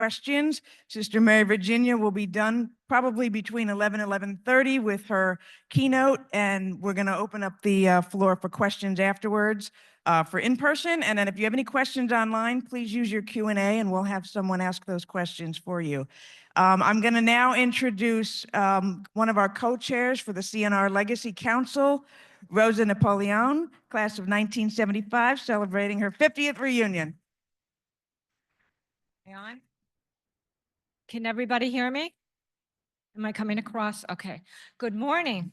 questions. Sister Mary Virginia will be done probably between 11:30 with her keynote, and we're going to open up the floor for questions afterwards for in-person. And then if you have any questions online, please use your Q&A and we'll have someone ask those questions for you. I'm going to now introduce one of our co-chairs for the CNR Legacy Council, Rosa Napoleon, class of 1975, celebrating her 50th reunion. On? Can everybody hear me? Am I coming across? Okay. Good morning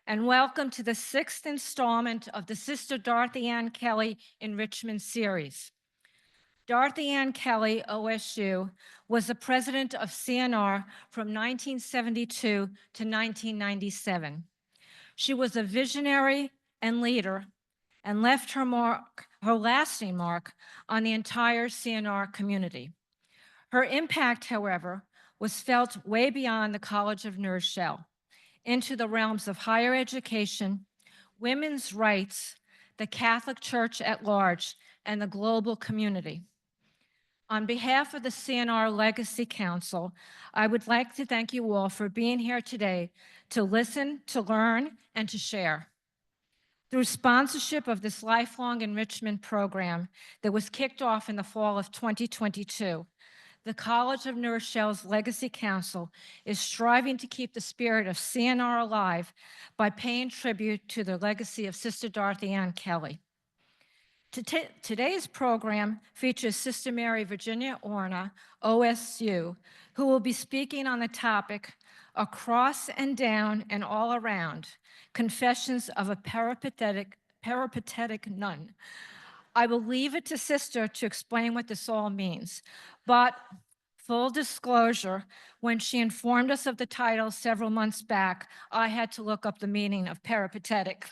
and welcome to the 6th installment of the Sister Dorothy Ann Kelly Enrichment Series. Dorothy Ann Kelly, OSU, was the president of CNR from 1972 to 1997. She was a visionary and leader and left her lasting mark on the entire CNR community. Her impact, however, was felt way beyond the College of Nurse shell, into the realms of higher education, women's rights, the Catholic Church at large, and the global community. On behalf of the CNR Legacy Council, I would like to thank you all for being here today to listen, to learn, and to share. Through sponsorship of this lifelong enrichment program that was kicked off in the fall of 2022, the College of New Rochelle's Legacy Council is striving to keep the spirit of CNR alive by paying tribute to the legacy of Sister Dorothy Ann Kelly. Today's program features Sister Mary Virginia Orna, OSU, who will be speaking on the topic, Across and Down and All Around, Confessions of a Peripatetic Nun. I will leave it to Sister to explain what this all means, but full disclosure, when she informed us of the title several months back, I had to look up the meaning of peripatetic.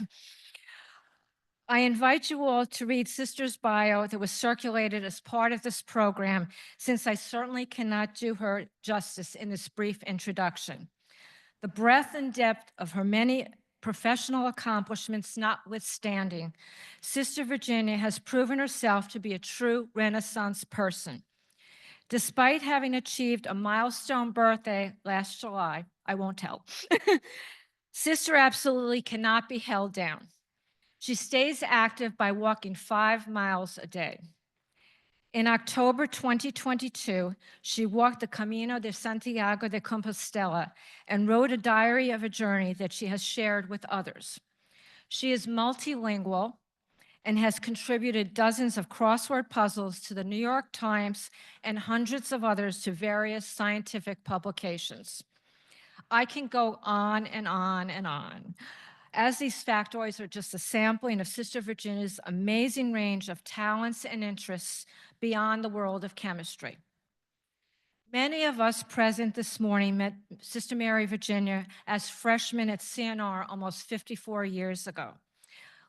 I invite you all to read Sister's bio that was circulated as part of this program, since I certainly cannot do her justice in this brief introduction. The breadth and depth of her many professional accomplishments notwithstanding, Sister Virginia has proven herself to be a true Renaissance person. Despite having achieved a milestone birthday last July, I won't tell, Sister absolutely cannot be held down. She stays active by walking 5 miles a day. In October 2022, she walked the Camino de Santiago de Compostela and wrote a diary of a journey that she has shared with others. She is multilingual and has contributed dozens of crossword puzzles to the New York Times and hundreds of others to various scientific publications. I can go on and on and on, as these factoids are just a sampling of Sister Virginia's amazing range of talents and interests beyond the world of chemistry. Many of us present this morning met Sister Mary Virginia as freshmen at CNR almost 54 years ago,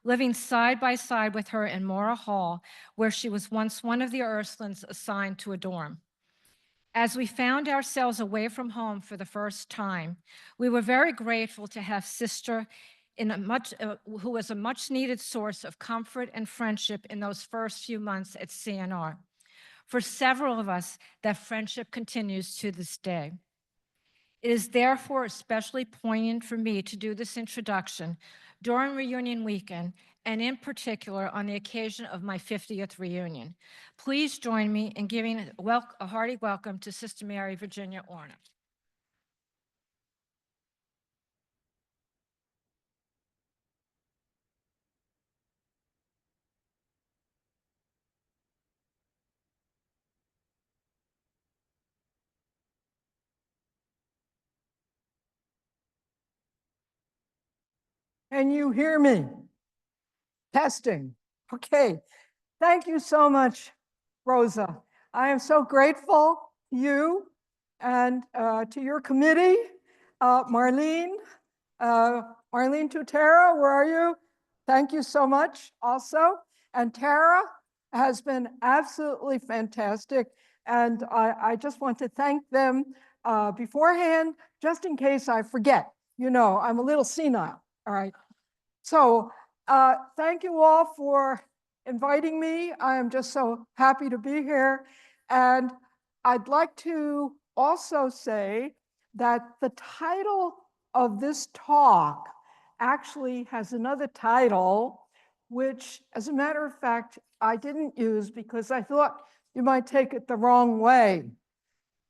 living side by side with her in Mora Hall, where she was once one of the Ursulines assigned to a dorm. As we found ourselves away from home for the first time, we were very grateful to have Sister who was a much needed source of comfort and friendship in those first few months at CNR. For several of us, that friendship continues to this day. It is therefore especially poignant for me to do this introduction during reunion weekend, and in particular on the occasion of my 50th reunion. Please join me in giving a hearty welcome to Sister Mary Virginia Orna. Can you hear me? Testing. Okay. Thank you so much, Rosa. I am so grateful to you and to your committee. Marlene Tutera, where are you? Thank you so much also. And Tara has been absolutely fantastic. And I just want to thank them beforehand, just in case I forget. You know, I'm a little senile. All right. So thank you all for inviting me. I am just so happy to be here. And I'd like to also say that the title of this talk actually has another title, which, as a matter of fact, I didn't use because I thought you might take it the wrong way.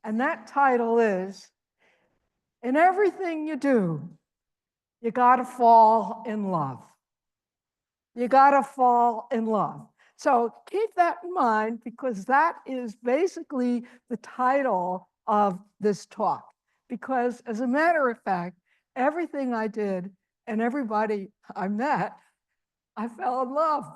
And that title is, "In everything you do, you gotta fall in love." You gotta fall in love. So keep that in mind because that is basically the title of this talk. Because as a matter of fact, everything I did and everybody I met, I fell in love.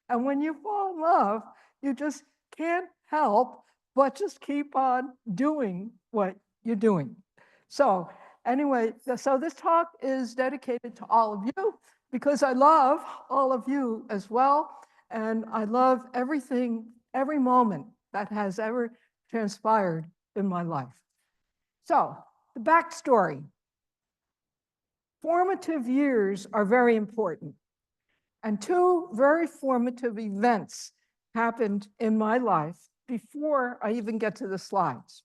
And when you fall in love, you just can't help but just keep on doing what you're doing. So anyway, so this talk is dedicated to all of you because I love all of you as well. And I love everything, every moment that has ever transpired in my life. So the backstory. Formative years are very important. And two very formative events happened in my life before I even get to the slides.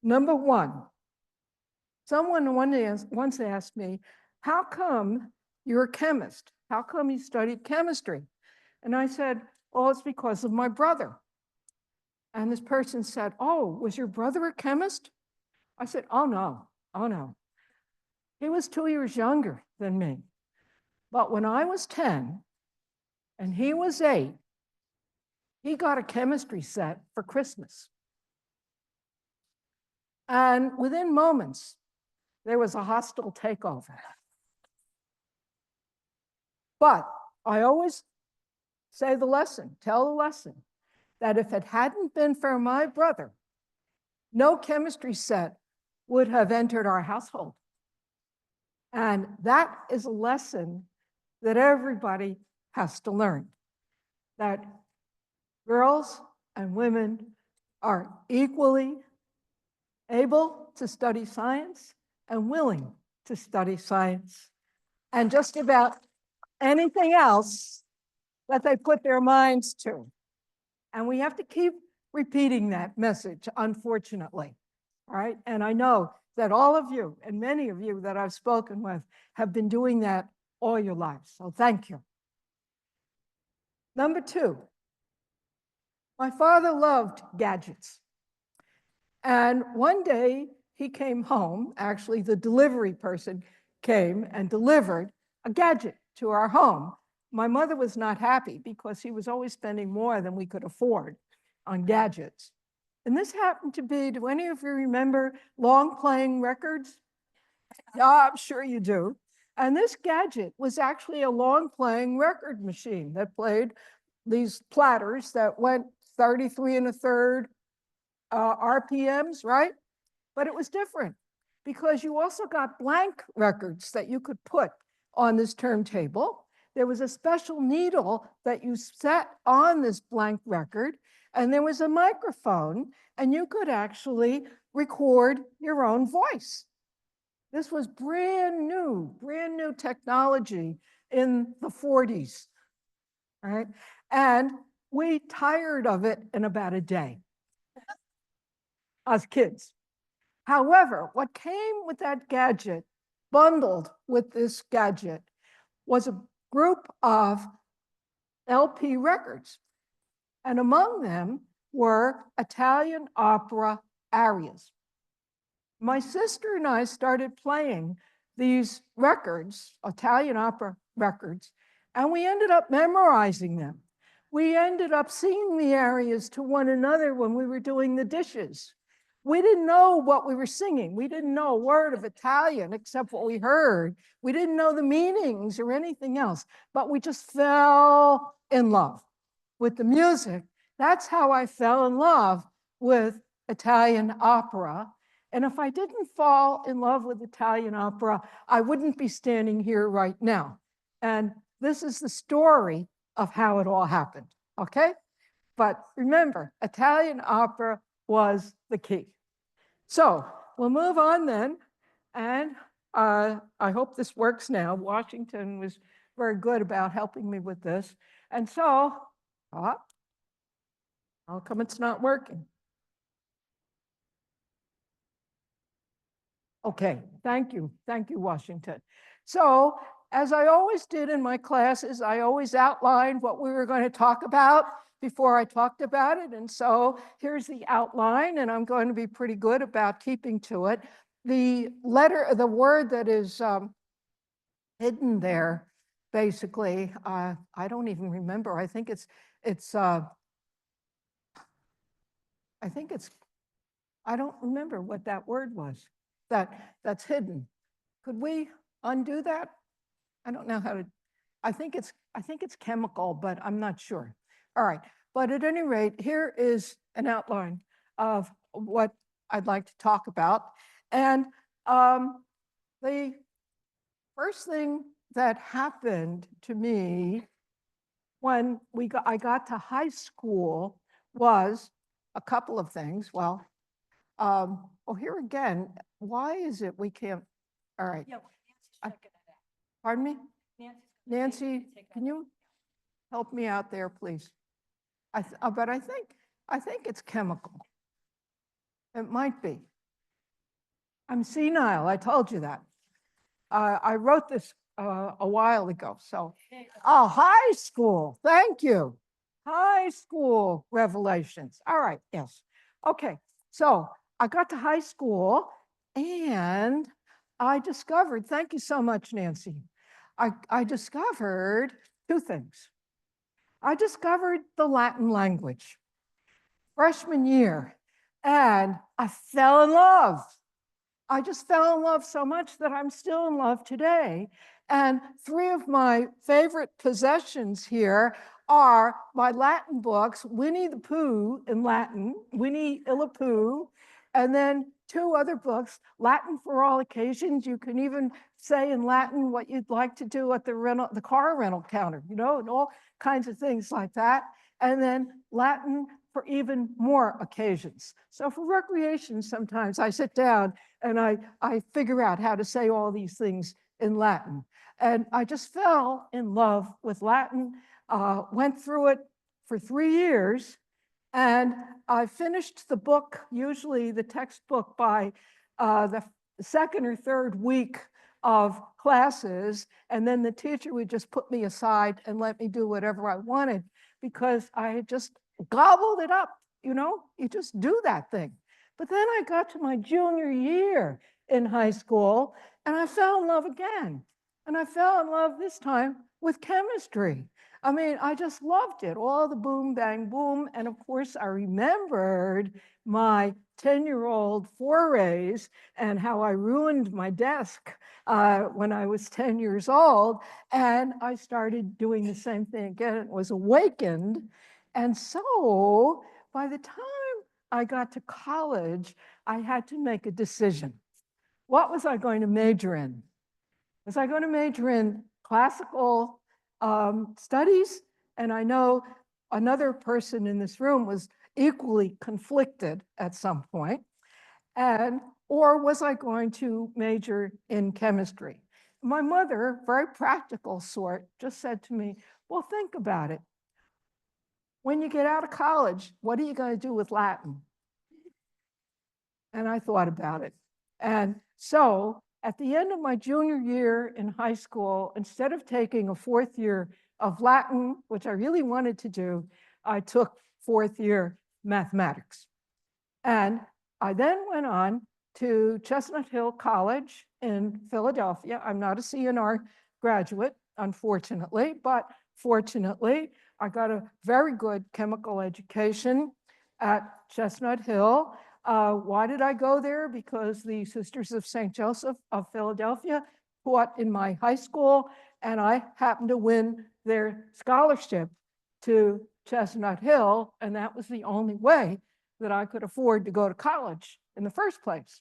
Number one, someone once asked me, how come you're a chemist? How come you studied chemistry? And I said, well, it's because of my brother. And this person said, oh, was your brother a chemist? I said, oh no. He was 2 years younger than me. But when I was 10 and he was 8, he got a chemistry set for Christmas. And within moments, there was a hostile takeover. But I always say the lesson, tell the lesson, that if it hadn't been for my brother, no chemistry set would have entered our household. And that is a lesson that everybody has to learn, that girls and women are equally able to study science and willing to study science and just about anything else that they put their minds to. And we have to keep repeating that message, unfortunately. All right. And I know that all of you and many of you that I've spoken with have been doing that all your lives. So thank you. Number two, my father loved gadgets. And one day he came home, actually the delivery person came and delivered a gadget to our home. My mother was not happy because he was always spending more than we could afford on gadgets. And this happened to be, do any of you remember long playing records? Yeah, I'm sure you do. And this gadget was actually a long playing record machine that played these platters that went 33 1/3 RPMs, right? But it was different because you also got blank records that you could put on this turntable. There was a special needle that you set on this blank record, and there was a microphone, and you could actually record your own voice. This was brand new technology in the 40s, right? And we tired of it in about a day, us kids. However, what came with that gadget, bundled with this gadget, was a group of LP records. And among them were Italian opera arias. My sister and I started playing these records, Italian opera records, and we ended up memorizing them. We ended up singing the arias to one another when we were doing the dishes. We didn't know what we were singing. We didn't know a word of Italian except what we heard. We didn't know the meanings or anything else, but we just fell in love with the music. That's how I fell in love with Italian opera. And if I didn't fall in love with Italian opera, I wouldn't be standing here right now. And this is the story of how it all happened, okay? But remember, Italian opera was the key. So we'll move on then. And I hope this works now. Washington was very good about helping me with this. And so, how come it's not working? Okay, thank you. Thank you, Washington. So as I always did in my classes, I always outlined what we were going to talk about before I talked about it. And so here's the outline, and I'm going to be pretty good about keeping to it. The word that is hidden there, basically, I don't even remember. I think I don't remember what that word was that's hidden. Could we undo that? I don't know how to, I think it's chemical, but I'm not sure. All right, but at any rate, here is an outline of what I'd like to talk about. And the first thing that happened to me when I got to high school was a couple of things. Well, here again, why is it we can't, all right. Yeah, Pardon me? Nancy, can you help me out there, please? But I think it's chemical. It might be. I'm senile, I told you that. I wrote this a while ago, so. Oh, high school, thank you. High school revelations. All right, yes. Okay, so I got to high school and I discovered, thank you so much, Nancy. I discovered two things. I discovered the Latin language freshman year, and I fell in love. I just fell in love so much that I'm still in love today. And three of my favorite possessions here are my Latin books, Winnie the Pooh in Latin, Winnie Illa Pooh, and then two other books, Latin for All Occasions. You can even say in Latin what you'd like to do at the car rental counter, you know, and all kinds of things like that. And then Latin for even more occasions. So for recreation, sometimes I sit down and I figure out how to say all these things in Latin. And I just fell in love with Latin, went through it for 3 years, and I finished the book, usually the textbook, by the second or third week of classes, and then the teacher would just put me aside and let me do whatever I wanted because I had just gobbled it up, you know? You just do that thing. But then I got to my junior year in high school and I fell in love again. And I fell in love this time with chemistry. I mean, I just loved it, all the boom, bang, boom. And of course, I remembered my 10-year-old forays and how I ruined my desk when I was 10 years old. And I started doing the same thing again. It was awakened. And so by the time I got to college, I had to make a decision. What was I going to major in? Was I going to major in classical studies? And I know another person in this room was equally conflicted at some point. Or was I going to major in chemistry? My mother, very practical sort, just said to me, well, think about it. When you get out of college, what are you going to do with Latin? And I thought about it. And so at the end of my junior year in high school, instead of taking a 4th year of Latin, which I really wanted to do, I took 4th year mathematics. And I then went on to Chestnut Hill College in Philadelphia. I'm not a CNR graduate, unfortunately, but fortunately, I got a very good chemical education at Chestnut Hill. Why did I go there? Because the Sisters of St. Joseph of Philadelphia taught in my high school, and I happened to win their scholarship to Chestnut Hill, and that was the only way that I could afford to go to college in the first place.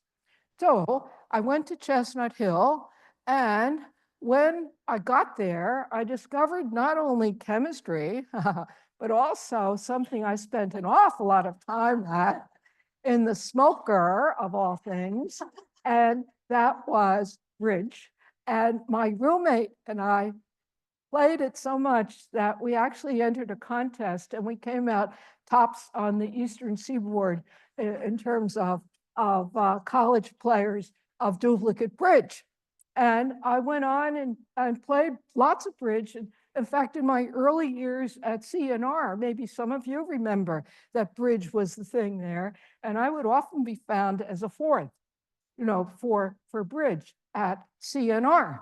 So I went to Chestnut Hill, and when I got there, I discovered not only chemistry, but also something I spent an awful lot of time at in the smoker of all things, and that was bridge. And my roommate and I played it so much that we actually entered a contest and we came out tops on the Eastern Seaboard in terms of college players of duplicate bridge. And I went on and played lots of bridge. And in fact, in my early years at CNR, maybe some of you remember that bridge was the thing there. And I would often be found as a fourth, for bridge at CNR.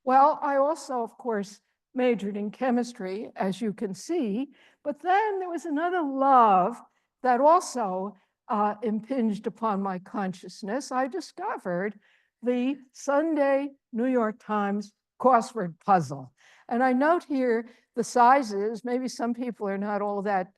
Well, I also, of course, majored in chemistry, as you can see, but then there was another love that also impinged upon my consciousness. I discovered the Sunday New York Times crossword puzzle. And I note here the sizes. Maybe some people are not all that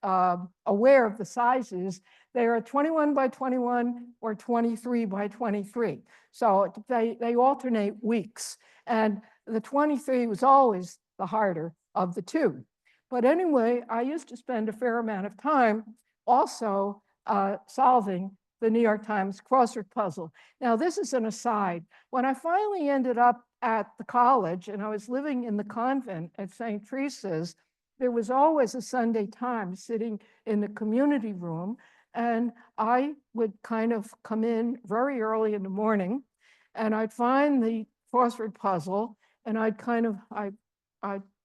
aware of the sizes. They are 21 by 21 or 23 by 23. So they alternate weeks. And the 23 was always the harder of the two. But anyway, I used to spend a fair amount of time also solving the New York Times crossword puzzle. Now, this is an aside. When I finally ended up at the college and I was living in the convent at St. Teresa's, there was always a Sunday Times sitting in the community room. And I would kind of come in very early in the morning and I'd find the crossword puzzle and I'd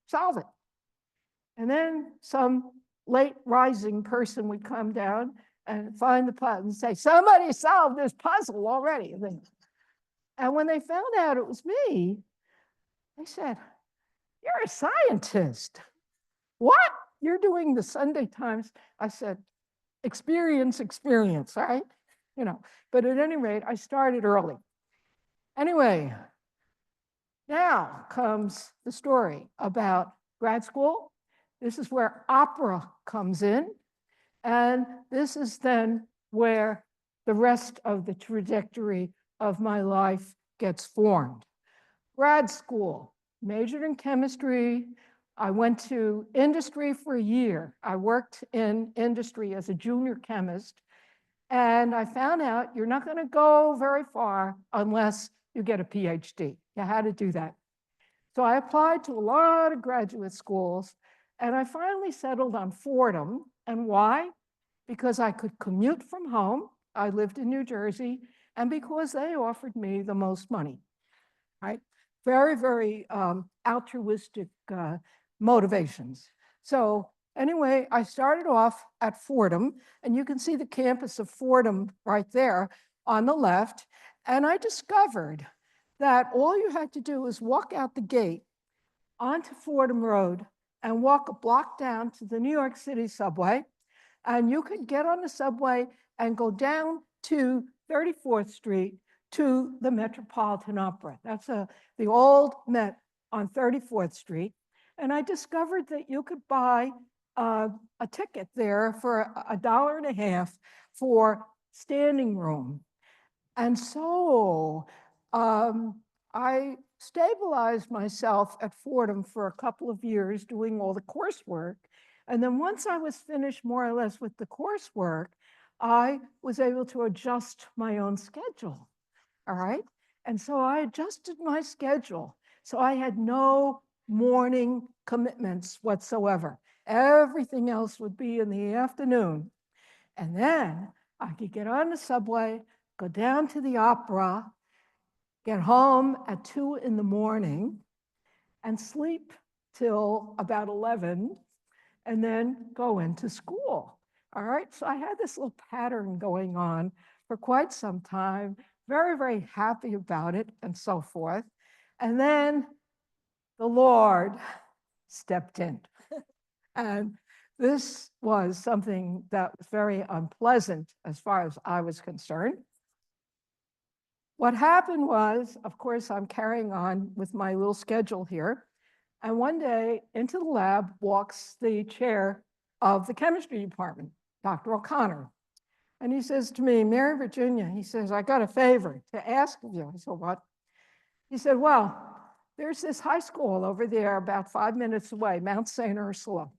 solve it. And then some late rising person would come down and find the puzzle and say, somebody solved this puzzle already. And when they found out it was me, they said, you're a scientist. What? You're doing the Sunday Times? I said, experience, right? But at any rate, I started early. Anyway, now comes the story about grad school. This is where opera comes in. And this is then where the rest of the trajectory of my life gets formed. Grad school, majored in chemistry. I went to industry for a year. I worked in industry as a junior chemist. And I found out you're not going to go very far unless you get a PhD. You had to do that. So I applied to a lot of graduate schools, and I finally settled on Fordham. And why? Because I could commute from home. I lived in New Jersey, and because they offered me the most money, right? Very, very altruistic motivations. So anyway, I started off at Fordham, and you can see the campus of Fordham right there on the left. And I discovered that all you had to do was walk out the gate onto Fordham Road and walk a block down to the New York City subway. And you could get on the subway and go down to 34th Street to the Metropolitan Opera. That's the old Met on 34th Street. And I discovered that you could buy a ticket there for $1.50 for standing room. And so I stabilized myself at Fordham for a couple of years doing all the coursework. And then once I was finished more or less with the coursework, I was able to adjust my own schedule, all right? And so I adjusted my schedule. So I had no morning commitments whatsoever. Everything else would be in the afternoon. And then I could get on the subway, go down to the opera, get home at 2 in the morning, and sleep till about 11, and then go into school. All right, so I had this little pattern going on for quite some time, very, very happy about it and so forth. And then the Lord stepped in. And this was something that was very unpleasant as far as I was concerned. What happened was, of course, I'm carrying on with my little schedule here. And one day into the lab walks the chair of the chemistry department, Dr. O'Connor. And he says to me, Mary Virginia, he says, I got a favor to ask of you. I said, what? He said, well, there's this high school over there about 5 minutes away, Mount St. Ursula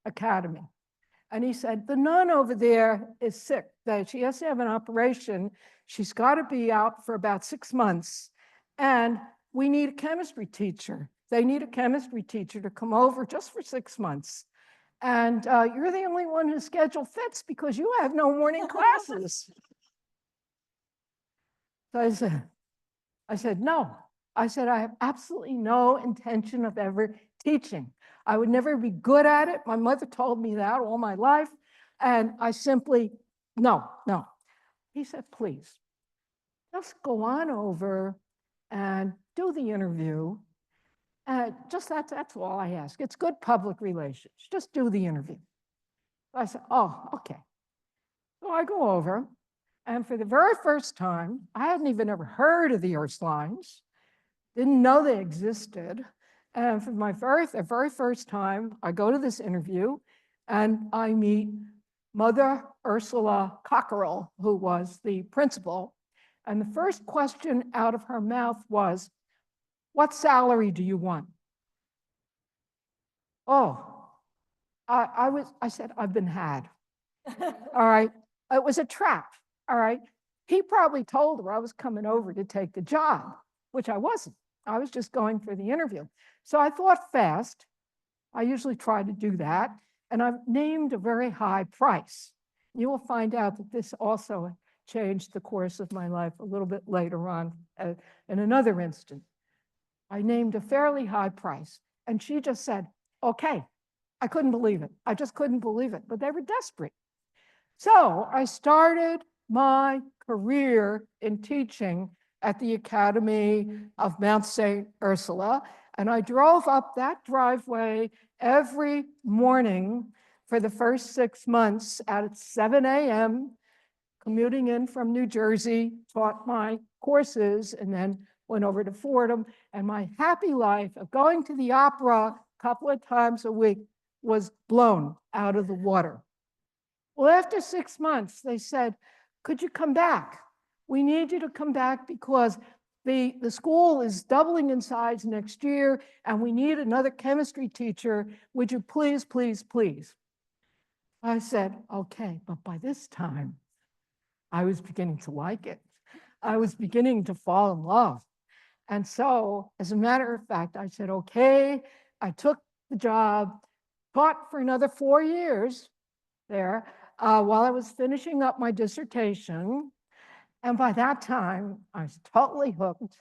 Academy. And he said, the nun over there is sick. That she has to have an operation. She's got to be out for about 6 months. And we need a chemistry teacher. They need a chemistry teacher to come over just for 6 months. And you're the only one whose schedule fits because you have no morning classes. So I said, I said, no. I said, I have absolutely no intention of ever teaching. I would never be good at it. My mother told me that all my life. And I simply, no. He said, please, just go on over and do the interview. Just that's all I ask. It's good public relations. Just do the interview. I said, oh, okay. So I go over, and for the very first time, I hadn't even ever heard of the Ursulines, didn't know they existed. And for my very first time, I go to this interview, and I meet Mother Ursula Cockerell, who was the principal. And the first question out of her mouth was, what salary do you want? Oh, I said, I've been had. All right. It was a trap. All right. He probably told her I was coming over to take the job, which I wasn't. I was just going for the interview. So I thought fast. I usually try to do that. And I've named a very high price. You will find out that this also changed the course of my life a little bit later on in another instance. I named a fairly high price. And she just said, okay. I couldn't believe it. I just couldn't believe it. But they were desperate. So I started my career in teaching at the Academy of Mount St. Ursula. And I drove up that driveway every morning for the first 6 months at 7 a.m., commuting in from New Jersey, taught my courses, and then went over to Fordham. And my happy life of going to the opera a couple of times a week was blown out of the water. Well, after 6 months, they said, could you come back? We need you to come back because the school is doubling in size next year, and we need another chemistry teacher. Would you please, please, please? I said, okay, but by this time, I was beginning to like it. I was beginning to fall in love. And so, as a matter of fact, I said, okay, I took the job, taught for another 4 years there while I was finishing up my dissertation. And by that time, I was totally hooked.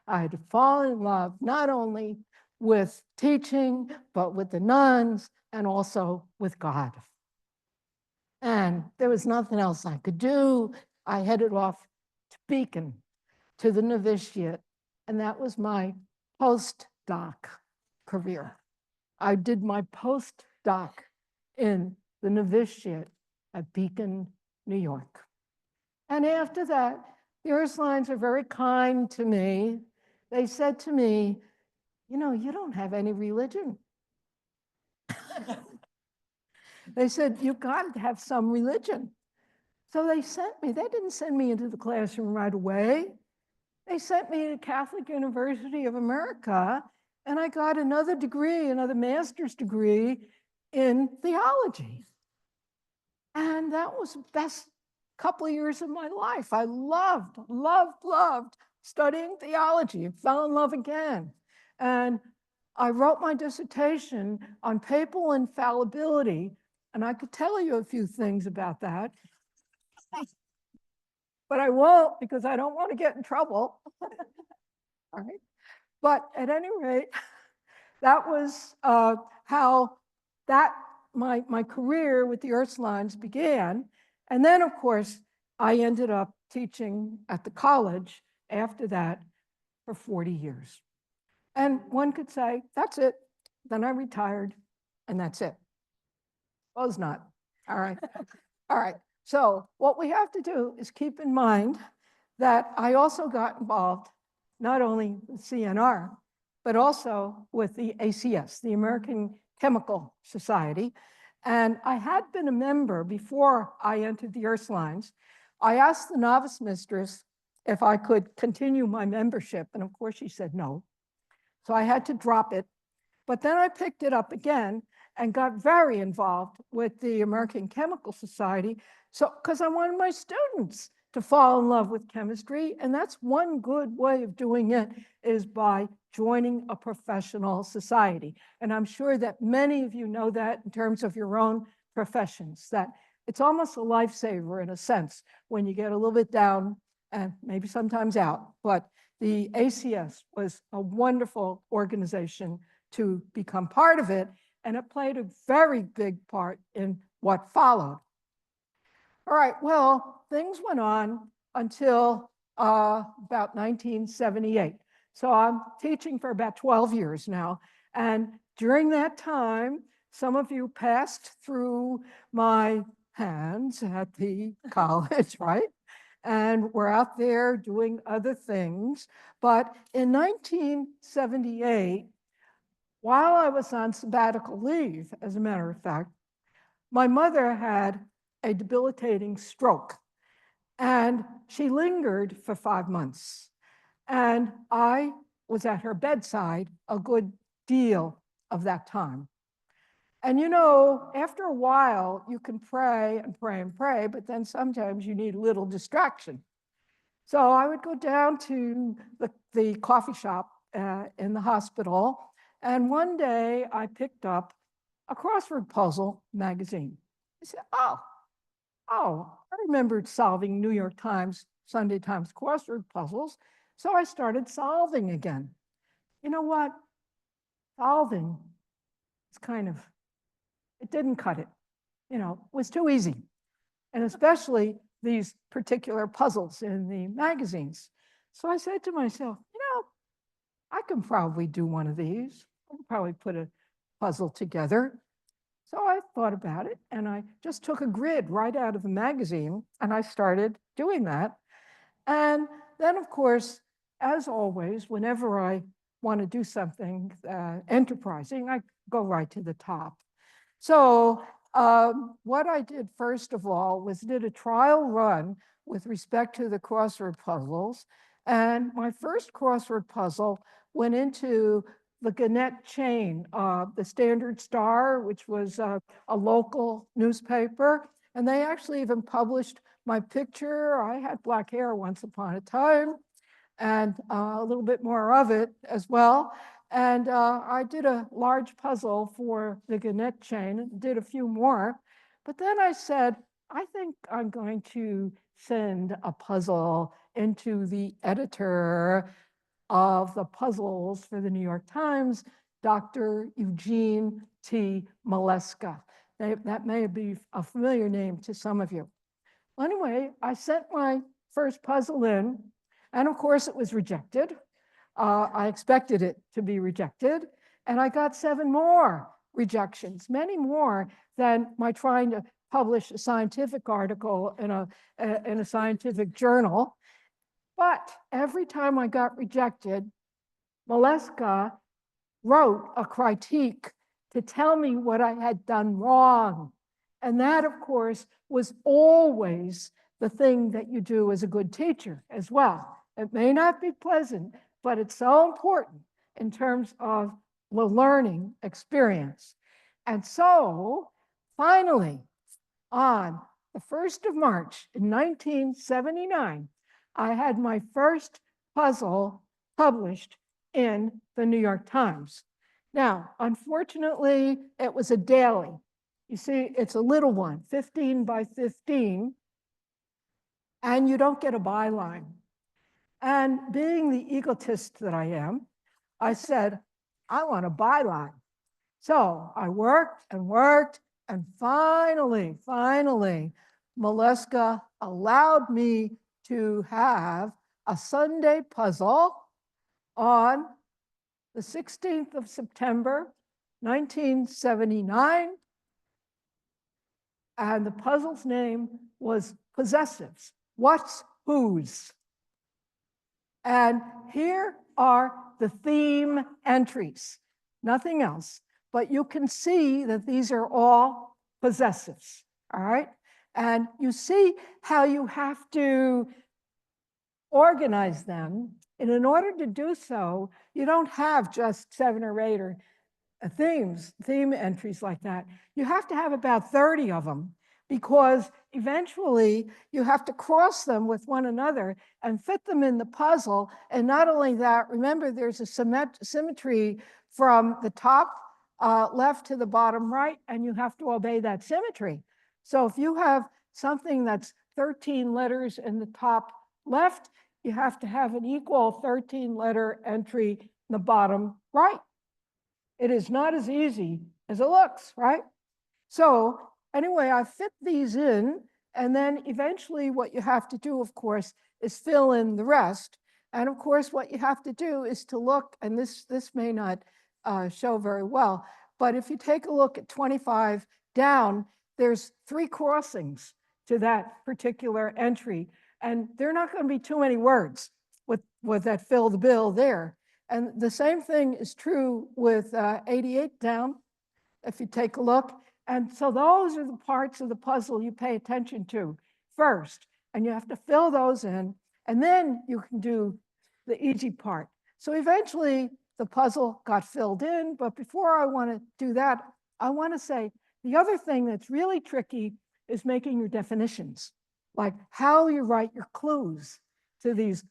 I had fallen in love not only with teaching, but with the nuns and also with God. And there was nothing else I could do. I headed off to Beacon, to the novitiate, and that was my postdoc career. I did my postdoc in the novitiate at Beacon, New York. And after that, the Ursulines are very kind to me. They said to me, you know, you don't have any religion. They said, you've got to have some religion. So they sent me. They didn't send me into the classroom right away. They sent me to Catholic University of America, and I got another degree, another master's degree in theology. And that was the best couple of years of my life. I loved studying theology. I fell in love again. And I wrote my dissertation on papal infallibility, and I could tell you a few things about that. But I won't because I don't want to get in trouble. All right. But at any rate, that was how my career with the Ursulines began. And then, of course, I ended up teaching at the college after that for 40 years. And one could say, that's it. Then I retired, and that's it. Well, it's not. All right. All right. So what we have to do is keep in mind that I also got involved not only with CNR, but also with the ACS, the American Chemical Society. And I had been a member before I entered the Ursulines. I asked the novice mistress if I could continue my membership, and of course she said no. So I had to drop it. But then I picked it up again and got very involved with the American Chemical Society, because I wanted my students to fall in love with chemistry. And that's one good way of doing it, is by joining a professional society. And I'm sure that many of you know that in terms of your own professions, that it's almost a lifesaver in a sense when you get a little bit down and maybe sometimes out, but the ACS was a wonderful organization to become part of it, and it played a very big part in what followed. All right, well, things went on until about 1978. So I'm teaching for about 12 years now. And during that time, some of you passed through my hands at the college, right? And we're out there doing other things. But in 1978, while I was on sabbatical leave, as a matter of fact, my mother had a debilitating stroke, and she lingered for 5 months. And I was at her bedside a good deal of that time. And you know, after a while, you can pray and pray and pray, but then sometimes you need a little distraction. So I would go down to the coffee shop in the hospital, and one day I picked up a crossword puzzle magazine. I said, oh, I remembered solving New York Times, Sunday Times crossword puzzles. So I started solving again. You know what? Solving is it didn't cut it. You know, it was too easy. And especially these particular puzzles in the magazines. So I said to myself, you know, I can probably do one of these. I can probably put a puzzle together. So I thought about it, and I just took a grid right out of the magazine, and I started doing that. And then, of course, as always, whenever I want to do something enterprising, I go right to the top. So what I did first of all was did a trial run with respect to the crossword puzzles. And my first crossword puzzle went into the Gannett chain, the Standard Star, which was a local newspaper. And they actually even published my picture. I had black hair once upon a time, and a little bit more of it as well. And I did a large puzzle for the Gannett chain, did a few more. But then I said, I think I'm going to send a puzzle into the editor of the puzzles for the New York Times, Dr. Eugene T. Maleska. That may be a familiar name to some of you. Well, anyway, I sent my first puzzle in, and of course it was rejected. I expected it to be rejected, and I got 7 more rejections, many more than my trying to publish a scientific article in a scientific journal. But every time I got rejected, Maleska wrote a critique to tell me what I had done wrong. And that, of course, was always the thing that you do as a good teacher as well. It may not be pleasant, but it's so important in terms of the learning experience. And so, finally, on the 1st of March in 1979, I had my first puzzle published in the New York Times. Now, unfortunately, it was a daily. You see, it's a little one, 15 by 15, and you don't get a byline. And being the egotist that I am, I said, I want a byline. So I worked and worked, and finally, Maleska allowed me to have a Sunday puzzle on the 16th of September, 1979. And the puzzle's name was Possessives, What's Whose? And here are the theme entries, nothing else. But you can see that these are all possessives, all right? And you see how you have to organize them. And in order to do so, you don't have just 7 or 8 or theme entries like that. You have to have about 30 of them, because eventually you have to cross them with one another and fit them in the puzzle. And not only that, remember there's a symmetry from the top left to the bottom right, and you have to obey that symmetry. So if you have something that's 13 letters in the top left, you have to have an equal 13-letter entry in the bottom right. It is not as easy as it looks, right? So anyway, I fit these in, and then eventually what you have to do, of course, is fill in the rest. And of course, what you have to do is to look, and this may not show very well, but if you take a look at 25 down, there's 3 crossings to that particular entry. And there are not going to be too many words with that fill the bill there. And the same thing is true with 88 down, if you take a look. And so those are the parts of the puzzle you pay attention to first, and you have to fill those in, and then you can do the easy part. So eventually the puzzle got filled in, but before I want to do that, I want to say the other thing that's really tricky is making your definitions, like how you write your clues to these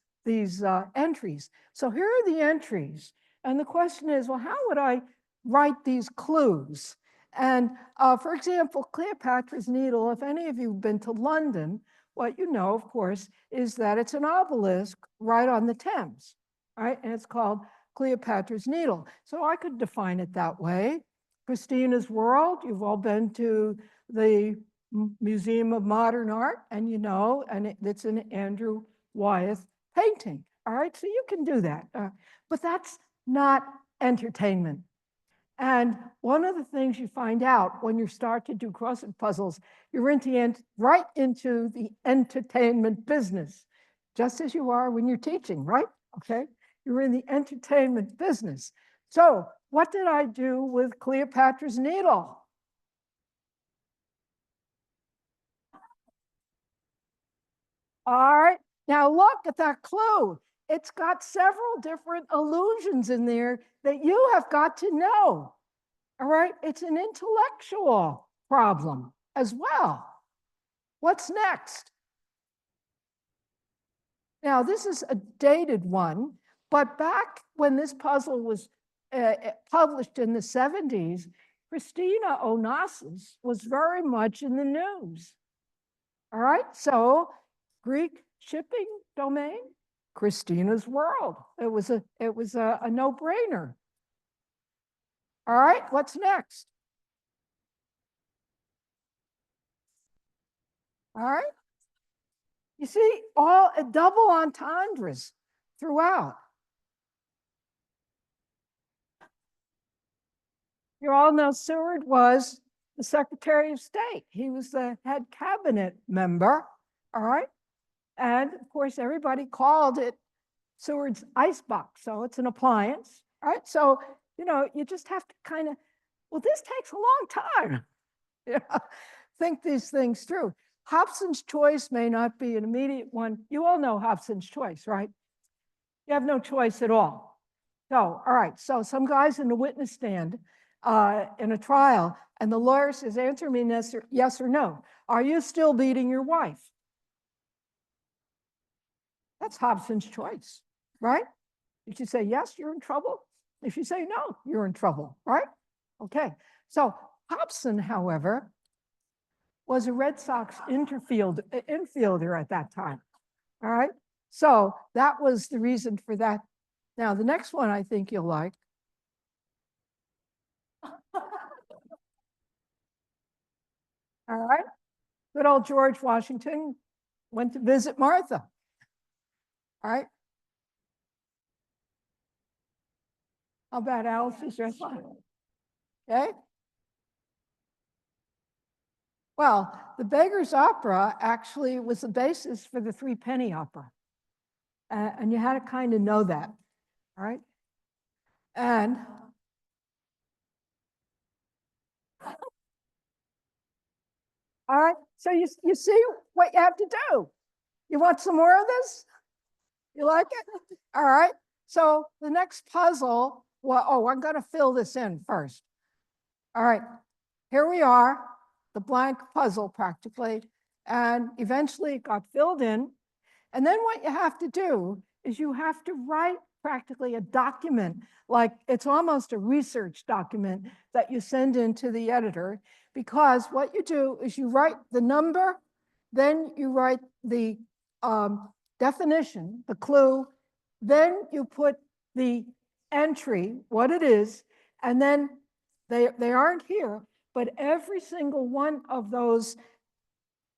entries. So here are the entries, and the question is, well, how would I write these clues? And for example, Cleopatra's Needle, if any of you have been to London, what you know, of course, is that it's an obelisk right on the Thames, right? And it's called Cleopatra's Needle. So I could define it that way. Christina's World, you've all been to the Museum of Modern Art, and you know, and it's an Andrew Wyeth painting, all right? So you can do that, but that's not entertainment. And one of the things you find out when you start to do crossword puzzles, you're right into the entertainment business, just as you are when you're teaching, right? Okay, you're in the entertainment business. So what did I do with Cleopatra's Needle? All right, now look at that clue. It's got several different allusions in there that you have got to know. All right, it's an intellectual problem as well. What's next? Now, this is a dated one, but back when this puzzle was published in the 70s, Christina Onassis was very much in the news. All right, so Greek shipping domain, Christina's World. It was a no-brainer. All right, what's next? All right. You see, all double entendres throughout. You all know Seward was the Secretary of State. He was the head cabinet member, all right? And of course, everybody called it Seward's icebox. So it's an appliance, all right? So, you know, you just have to kind of, well, this takes a long time. Yeah, think these things through. Hobson's choice may not be an immediate one. You all know Hobson's choice, right? You have no choice at all. So, all right, so some guy's in the witness stand in a trial, and the lawyer says, answer me yes or no. Are you still beating your wife? That's Hobson's choice, right? If you say yes, you're in trouble. If you say no, you're in trouble, right? Okay, so Hobson, however, was a Red Sox infielder at that time, all right? So that was the reason for that. Now, the next one I think you'll like. All right, good old George Washington went to visit Martha, all right? How about Alice's Restaurant? Okay. Well, the Beggar's Opera actually was the basis for the Three-Penny Opera. And you had to kind of know that, all right? And all right, so you see what you have to do. You want some more of this? You like it? All right, so the next puzzle, well, oh, I'm gonna fill this in first. All right, here we are, the blank puzzle practically, and eventually it got filled in. And then what you have to do is you have to write practically a document, like it's almost a research document that you send into the editor, because what you do is you write the number, then you write the definition, the clue, then you put the entry, what it is, and then they aren't here, but every single one of those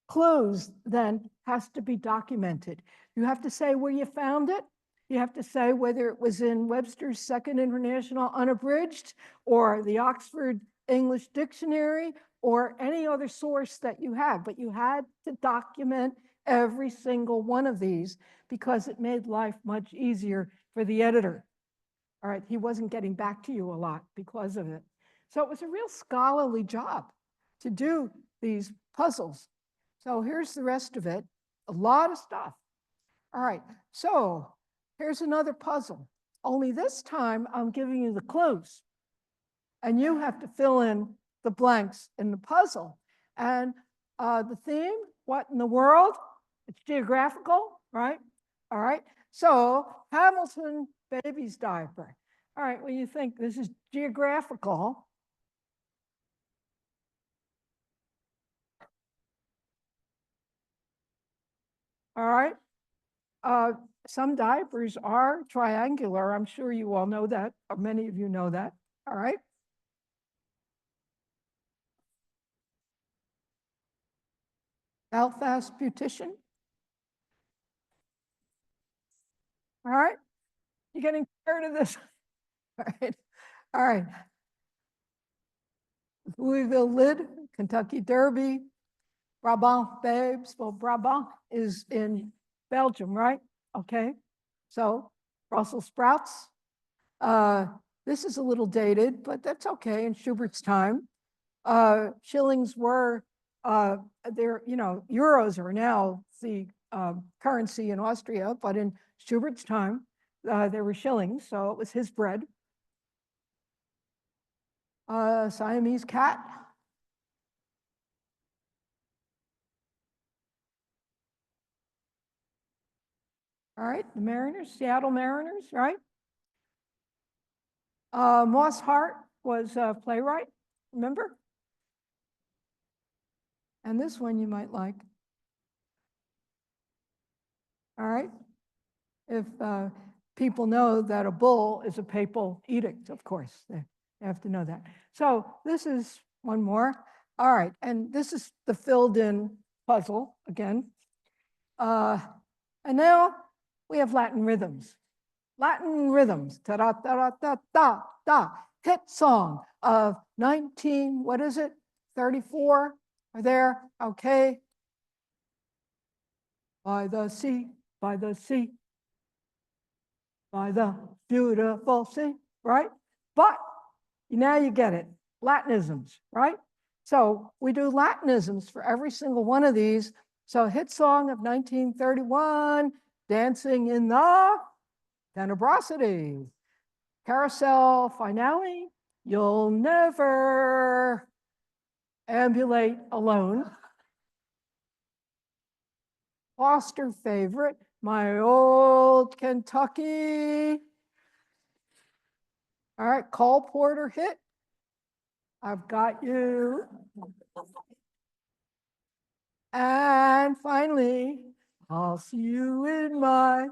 clues then has to be documented. You have to say where you found it. You have to say whether it was in Webster's Second International Unabridged or the Oxford English Dictionary or any other source that you have, but you had to document every single one of these because it made life much easier for the editor. All right, he wasn't getting back to you a lot because of it. So it was a real scholarly job to do these puzzles. So here's the rest of it, a lot of stuff. All right, so here's another puzzle. Only this time I'm giving you the clues and you have to fill in the blanks in the puzzle. And the theme, what in the world? It's geographical, right? All right, so Hamilton baby's diaper. All right, well, you think this is geographical. All right, some diapers are triangular. I'm sure you all know that, or many of you know that. All right. Belfast beautician. All right. You getting tired of this? All right. All right. Louisville Lid, Kentucky Derby, Brabant Babes. Well, Brabant is in Belgium, right? Okay. So Brussels sprouts. This is a little dated, but that's okay in Schubert's time. Shillings were there, you know, euros are now the currency in Austria, but in Schubert's time, there were shillings, so it was his bread. Siamese cat. All right, the Mariners, Seattle Mariners, right? Moss Hart was a playwright, remember? And this one you might like. All right. If people know that a bull is a papal edict, of course, they have to know that. So this is one more. All right, and this is the filled in puzzle again. And now we have Latin rhythms. Latin rhythms, ta-da-ta-da-ta-da-da, hit song of 19, what is it, 34? Are there, okay. By the sea, by the sea, by the beautiful sea, right? But now you get it, Latinisms, right? So we do Latinisms for every single one of these. So hit song of 1931, Dancing in the Tenebrosity. Carousel finale, You'll Never Ambulate Alone. Foster favorite, My Old Kentucky. All right, Cole Porter hit, I've Got You. And finally, I'll see you in my.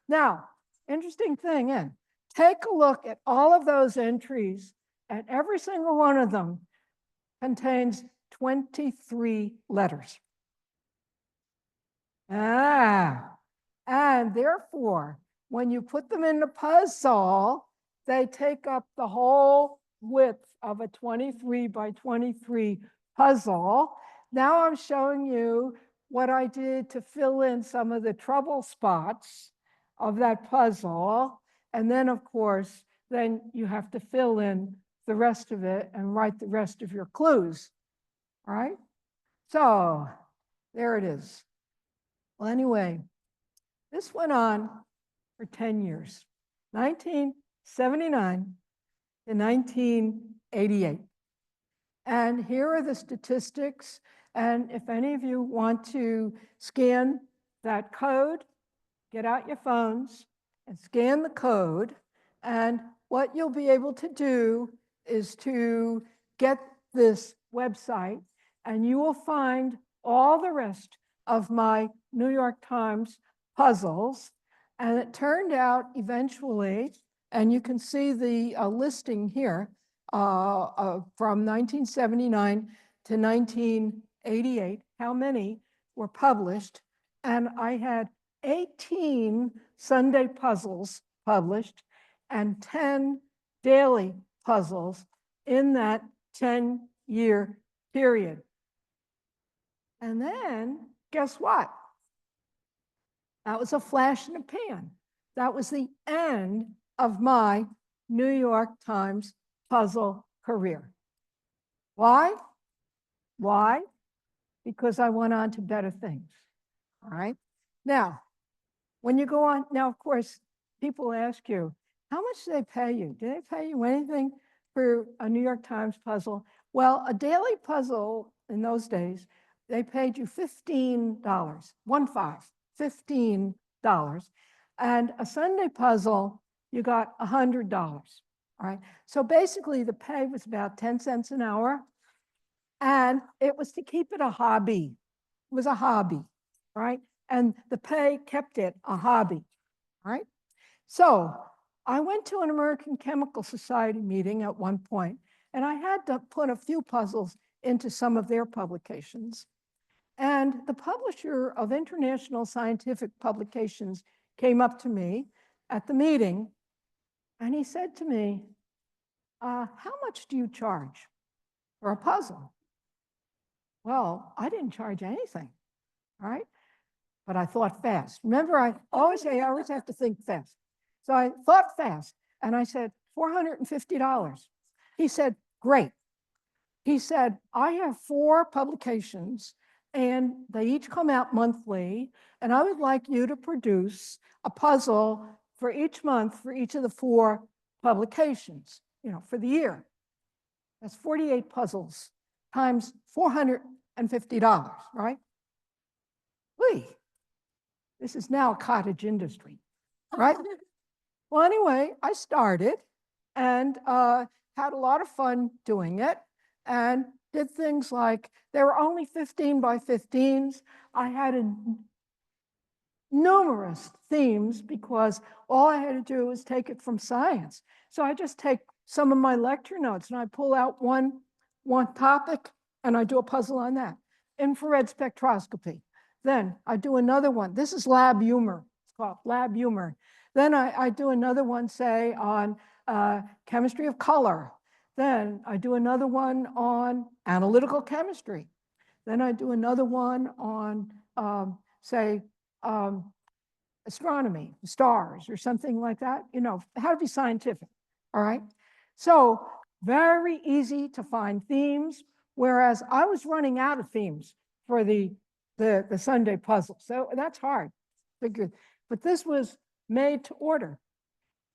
Now, interesting thing, and take a look at all of those entries, and every single one of them contains 23 letters. And therefore, when you put them in the puzzle, they take up the whole width of a 23 by 23 puzzle. Now I'm showing you what I did to fill in some of the trouble spots of that puzzle. And then, of course, then you have to fill in the rest of it and write the rest of your clues. All right? So there it is. Well, anyway, this went on for 10 years, 1979 to 1988. And here are the statistics. And if any of you want to scan that code, get out your phones and scan the code. And what you'll be able to do is to get this website, and you will find all the rest of my New York Times puzzles. And it turned out eventually, and you can see the listing here from 1979 to 1988, how many were published. And I had 18 Sunday puzzles published and 10 daily puzzles in that 10-year period. And then, guess what? That was a flash in the pan. That was the end of my New York Times puzzle career. Why? Why? Because I went on to better things. All right. Now, when you go on, now, of course, people ask you, how much do they pay you? Do they pay you anything for a New York Times puzzle? Well, a daily puzzle in those days, they paid you $15, $15. And a Sunday puzzle, you got $100. All right. So basically, the pay was about 10 cents an hour. And it was to keep it a hobby. It was a hobby, right? And the pay kept it a hobby, right? So I went to an American Chemical Society meeting at one point, and I had to put a few puzzles into some of their publications. And the publisher of international scientific publications came up to me at the meeting, and he said to me, how much do you charge for a puzzle? Well, I didn't charge anything, all right? But I thought fast. Remember, I always have to think fast. So I thought fast, and I said, $450. He said, great. He said, I have 4 publications, and they each come out monthly, and I would like you to produce a puzzle for each month for each of the 4 publications, for the year. That's 48 puzzles times $450, right? Whee, this is now a cottage industry, right? Well, anyway, I started and had a lot of fun doing it and did things like, there were only 15 by 15s. I had numerous themes because all I had to do was take it from science. So I just take some of my lecture notes and I pull out one topic and I do a puzzle on that. Infrared spectroscopy. Then I do another one. This is lab humor. It's called lab humor. Then I do another one, say, on chemistry of color. Then I do another one on analytical chemistry. Then I do another one on, say, astronomy, stars, or something like that. How to be scientific, all right? So very easy to find themes, whereas I was running out of themes for the Sunday puzzle. So that's hard. But this was made to order.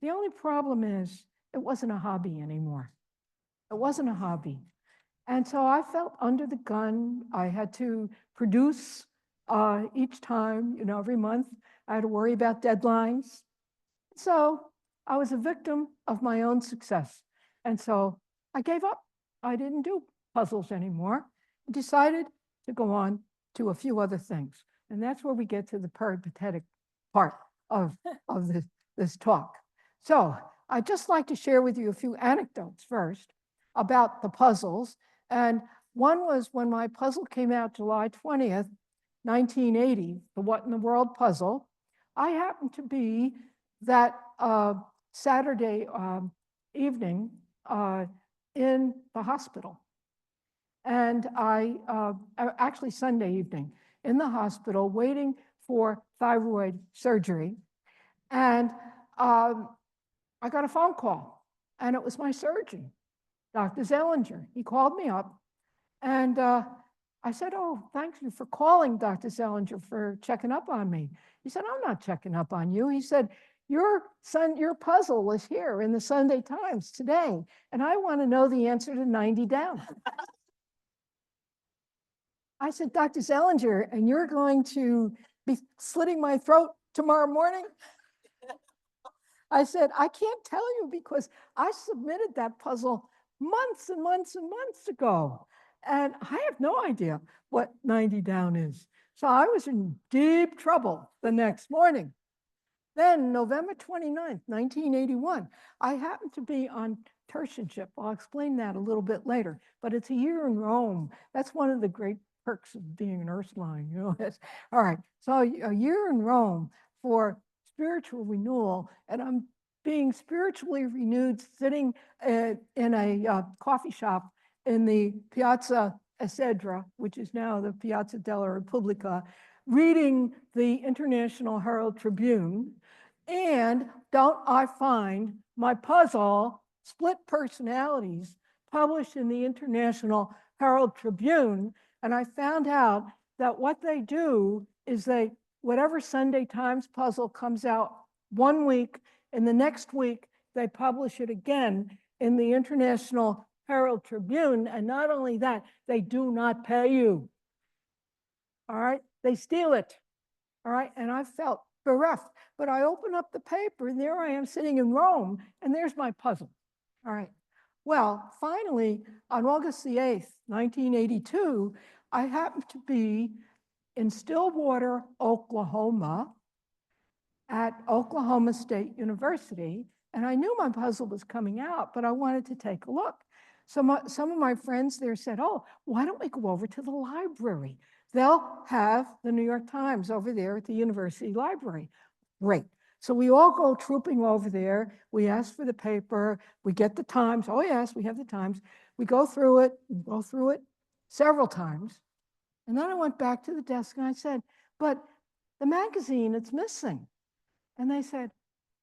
The only problem is it wasn't a hobby anymore. It wasn't a hobby. And so I felt under the gun. I had to produce each time, every month. I had to worry about deadlines. So I was a victim of my own success. And so I gave up. I didn't do puzzles anymore. I decided to go on to a few other things. And that's where we get to the peripatetic part of this talk. So I'd just like to share with you a few anecdotes first about the puzzles. And one was when my puzzle came out July 20th, 1980, the What in the World puzzle. I happened to be that Saturday evening in the hospital. And actually Sunday evening in the hospital waiting for thyroid surgery. And I got a phone call, and it was my surgeon, Dr. Zellinger. He called me up, and I said, oh, thank you for calling, Dr. Zellinger, for checking up on me. He said, I'm not checking up on you. He said, your puzzle was here in the Sunday Times today, and I want to know the answer to 90 down. I said, Dr. Zellinger, and you're going to be slitting my throat tomorrow morning? I said, I can't tell you because I submitted that puzzle months and months and months ago. And I have no idea what 90 down is. So I was in deep trouble the next morning. Then November 29th, 1981, I happened to be on tertianship. I'll explain that a little bit later, but it's a year in Rome. That's one of the great perks of being an Ursuline, you know. All right, so a year in Rome for spiritual renewal, and I'm being spiritually renewed sitting in a coffee shop in the Piazza Esedra, which is now the Piazza della Repubblica, reading the International Herald Tribune. And don't I find my puzzle, Split Personalities, published in the International Herald Tribune. And I found out that what they do is whatever Sunday Times puzzle comes out one week, and the next week they publish it again in the International Herald Tribune. And not only that, they do not pay you. All right, they steal it. All right, and I felt bereft. But I open up the paper, and there I am sitting in Rome, and there's my puzzle. All right. Well, finally, on August the 8th, 1982, I happened to be in Stillwater, Oklahoma, at Oklahoma State University, and I knew my puzzle was coming out, but I wanted to take a look. So some of my friends there said, oh, why don't we go over to the library? They'll have the New York Times over there at the university library. Great. So we all go trooping over there. We ask for the paper. We get the Times. Oh, yes, we have the Times. We go through it several times. And then I went back to the desk and I said, but the magazine, it's missing. And they said,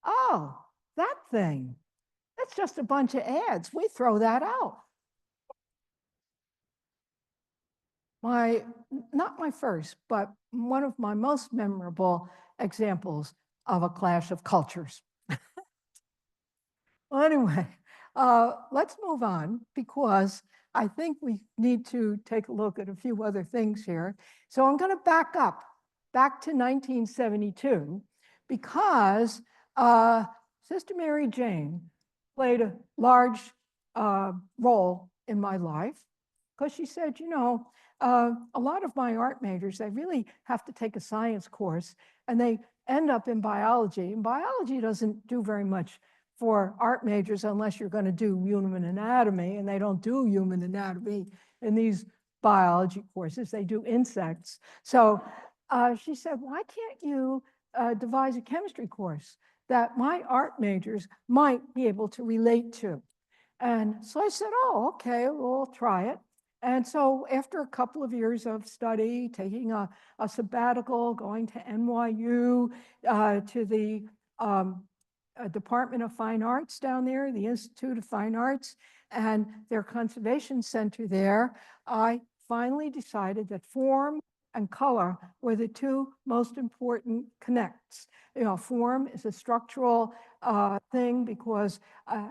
oh, that thing, that's just a bunch of ads. We throw that out. Not my first, but one of my most memorable examples of a clash of cultures. Well, anyway, let's move on because I think we need to take a look at a few other things here. So I'm going to back to 1972 because Sister Mary Jane played a large role in my life because she said, you know, a lot of my art majors, they really have to take a science course and they end up in biology. And biology doesn't do very much for art majors unless you're going to do human anatomy, and they don't do human anatomy in these biology courses. They do insects. So she said, why can't you devise a chemistry course that my art majors might be able to relate to? And so I said, oh, okay, we'll try it. And so after a couple of years of study, taking a sabbatical, going to NYU, to the Department of Fine Arts down there, the Institute of Fine Arts, and their conservation center there, I finally decided that form and color were the two most important connects. You know, form is a structural thing because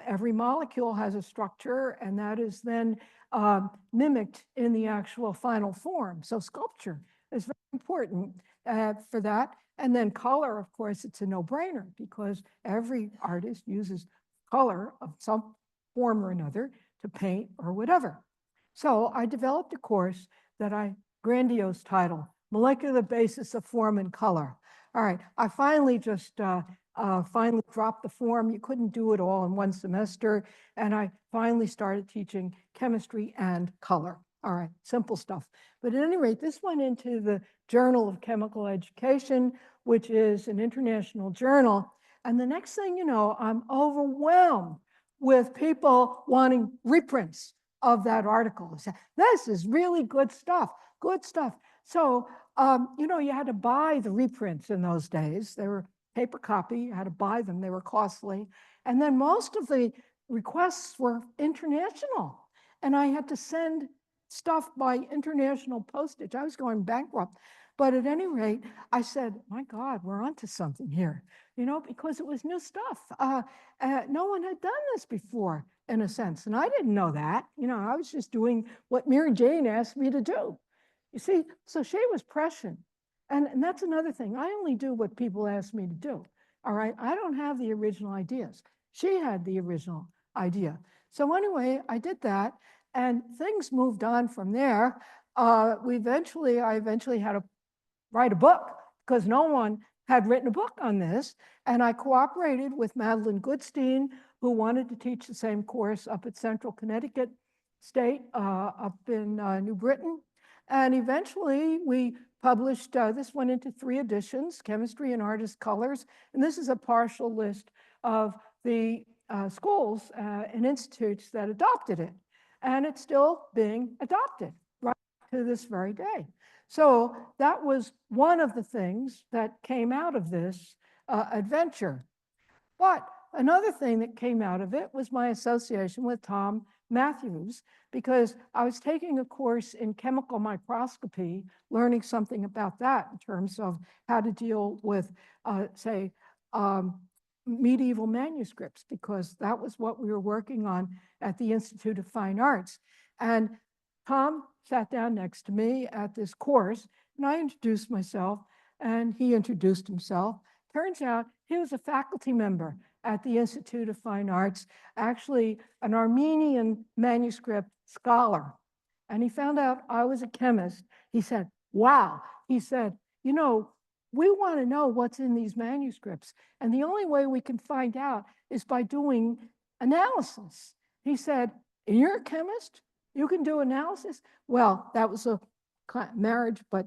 every molecule has a structure, and that is then mimicked in the actual final form. So sculpture is very important for that. And then color, of course, it's a no-brainer because every artist uses color of some form or another to paint or whatever. So I developed a course that grandiose title, Molecular Basis of Form and Color. All right, I finally just finally dropped the form. You couldn't do it all in one semester. And I finally started teaching chemistry and color. All right, simple stuff. But at any rate, this went into the Journal of Chemical Education, which is an international journal. And the next thing you know, I'm overwhelmed with people wanting reprints of that article. This is really good stuff, good stuff. So, you know, you had to buy the reprints in those days. They were paper copy, you had to buy them, they were costly. And then most of the requests were international. And I had to send stuff by international postage. I was going bankrupt. But at any rate, I said, my God, we're onto something here, you know, because it was new stuff. No one had done this before, in a sense. And I didn't know that. You know, I was just doing what Mary Jane asked me to do. You see, so she was prescient. And that's another thing. I only do what people ask me to do. All right. I don't have the original ideas. She had the original idea. So anyway, I did that. And things moved on from there. I eventually had a write a book because no one had written a book on this. And I cooperated with Madeline Goodstein, who wanted to teach the same course up at Central Connecticut State, up in New Britain. And eventually we published, this went into 3 editions, Chemistry and Artist Colors. And this is a partial list of the schools and institutes that adopted it. And it's still being adopted right to this very day. So that was one of the things that came out of this adventure. But another thing that came out of it was my association with Tom Matthews, because I was taking a course in chemical microscopy, learning something about that in terms of how to deal with, say, medieval manuscripts, because that was what we were working on at the Institute of Fine Arts. And Tom sat down next to me at this course, and I introduced myself, and he introduced himself. Turns out he was a faculty member at the Institute of Fine Arts, actually an Armenian manuscript scholar. And he found out I was a chemist. He said, wow. He said, you know, we want to know what's in these manuscripts. And the only way we can find out is by doing analysis. He said, and you're a chemist? You can do analysis? Well, that was a marriage, but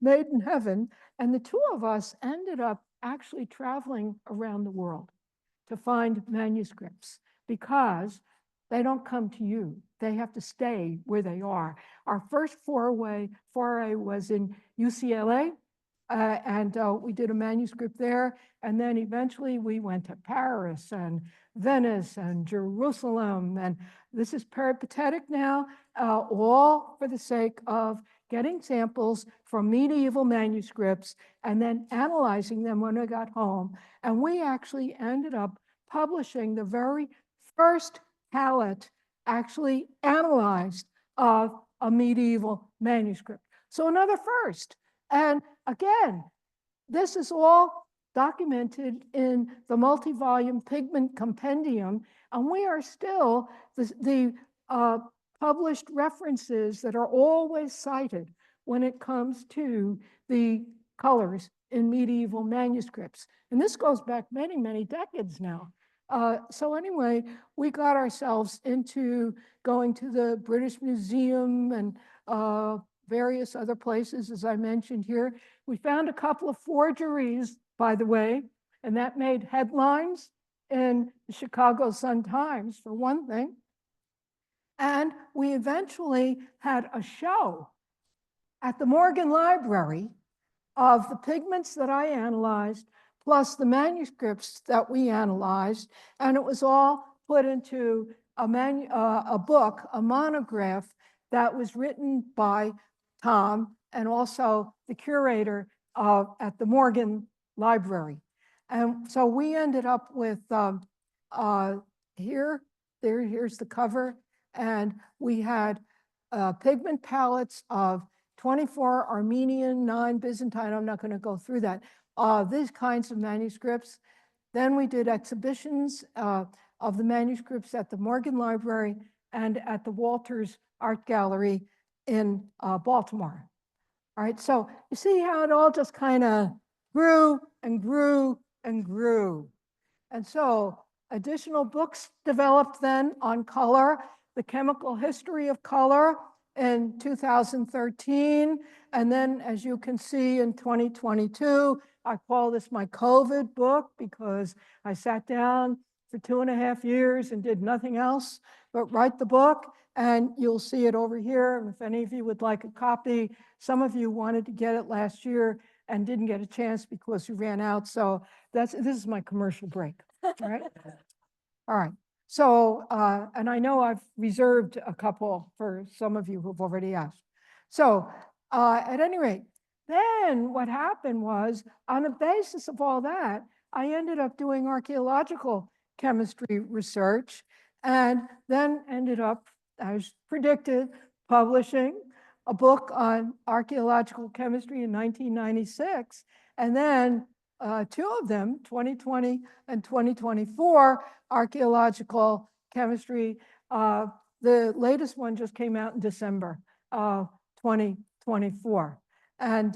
made in heaven. And the 2 of us ended up actually traveling around the world to find manuscripts, because they don't come to you. They have to stay where they are. Our first foray was in UCLA, and we did a manuscript there. And then eventually we went to Paris and Venice and Jerusalem. And this is peripatetic now, all for the sake of getting samples from medieval manuscripts and then analyzing them when I got home. And we actually ended up publishing the very first palette actually analyzed of a medieval manuscript. So another first. And again, this is all documented in the multi-volume pigment compendium, and we are still the published references that are always cited when it comes to the colors in medieval manuscripts. And this goes back many, many decades now. So anyway, we got ourselves into going to the British Museum and various other places, as I mentioned here. We found a couple of forgeries, by the way, and that made headlines in the Chicago Sun-Times, for one thing. And we eventually had a show at the Morgan Library of the pigments that I analyzed, plus the manuscripts that we analyzed, and it was all put into a book, a monograph that was written by Tom and also the curator at the Morgan Library. And so we ended up with here's the cover, and we had pigment palettes of 24 Armenian, 9 Byzantine. I'm not going to go through that. These kinds of manuscripts. Then we did exhibitions of the manuscripts at the Morgan Library and at the Walters Art Gallery in Baltimore. All right, so you see how it all just kind of grew and grew and grew. And so additional books developed then on color, the chemical history of color in 2013. And then, as you can see, in 2022, I call this my COVID book because I sat down for 2.5 years and did nothing else but write the book. And you'll see it over here. And if any of you would like a copy, some of you wanted to get it last year and didn't get a chance because you ran out. So this is my commercial break. All right. All right. So, and I know I've reserved a couple for some of you who've already asked. So at any rate, then what happened was, on the basis of all that, I ended up doing archaeological chemistry research, and then ended up, as predicted, publishing a book on archaeological chemistry in 1996. And then 2 of them, 2020 and 2024, archaeological chemistry. The latest one just came out in December 2024. And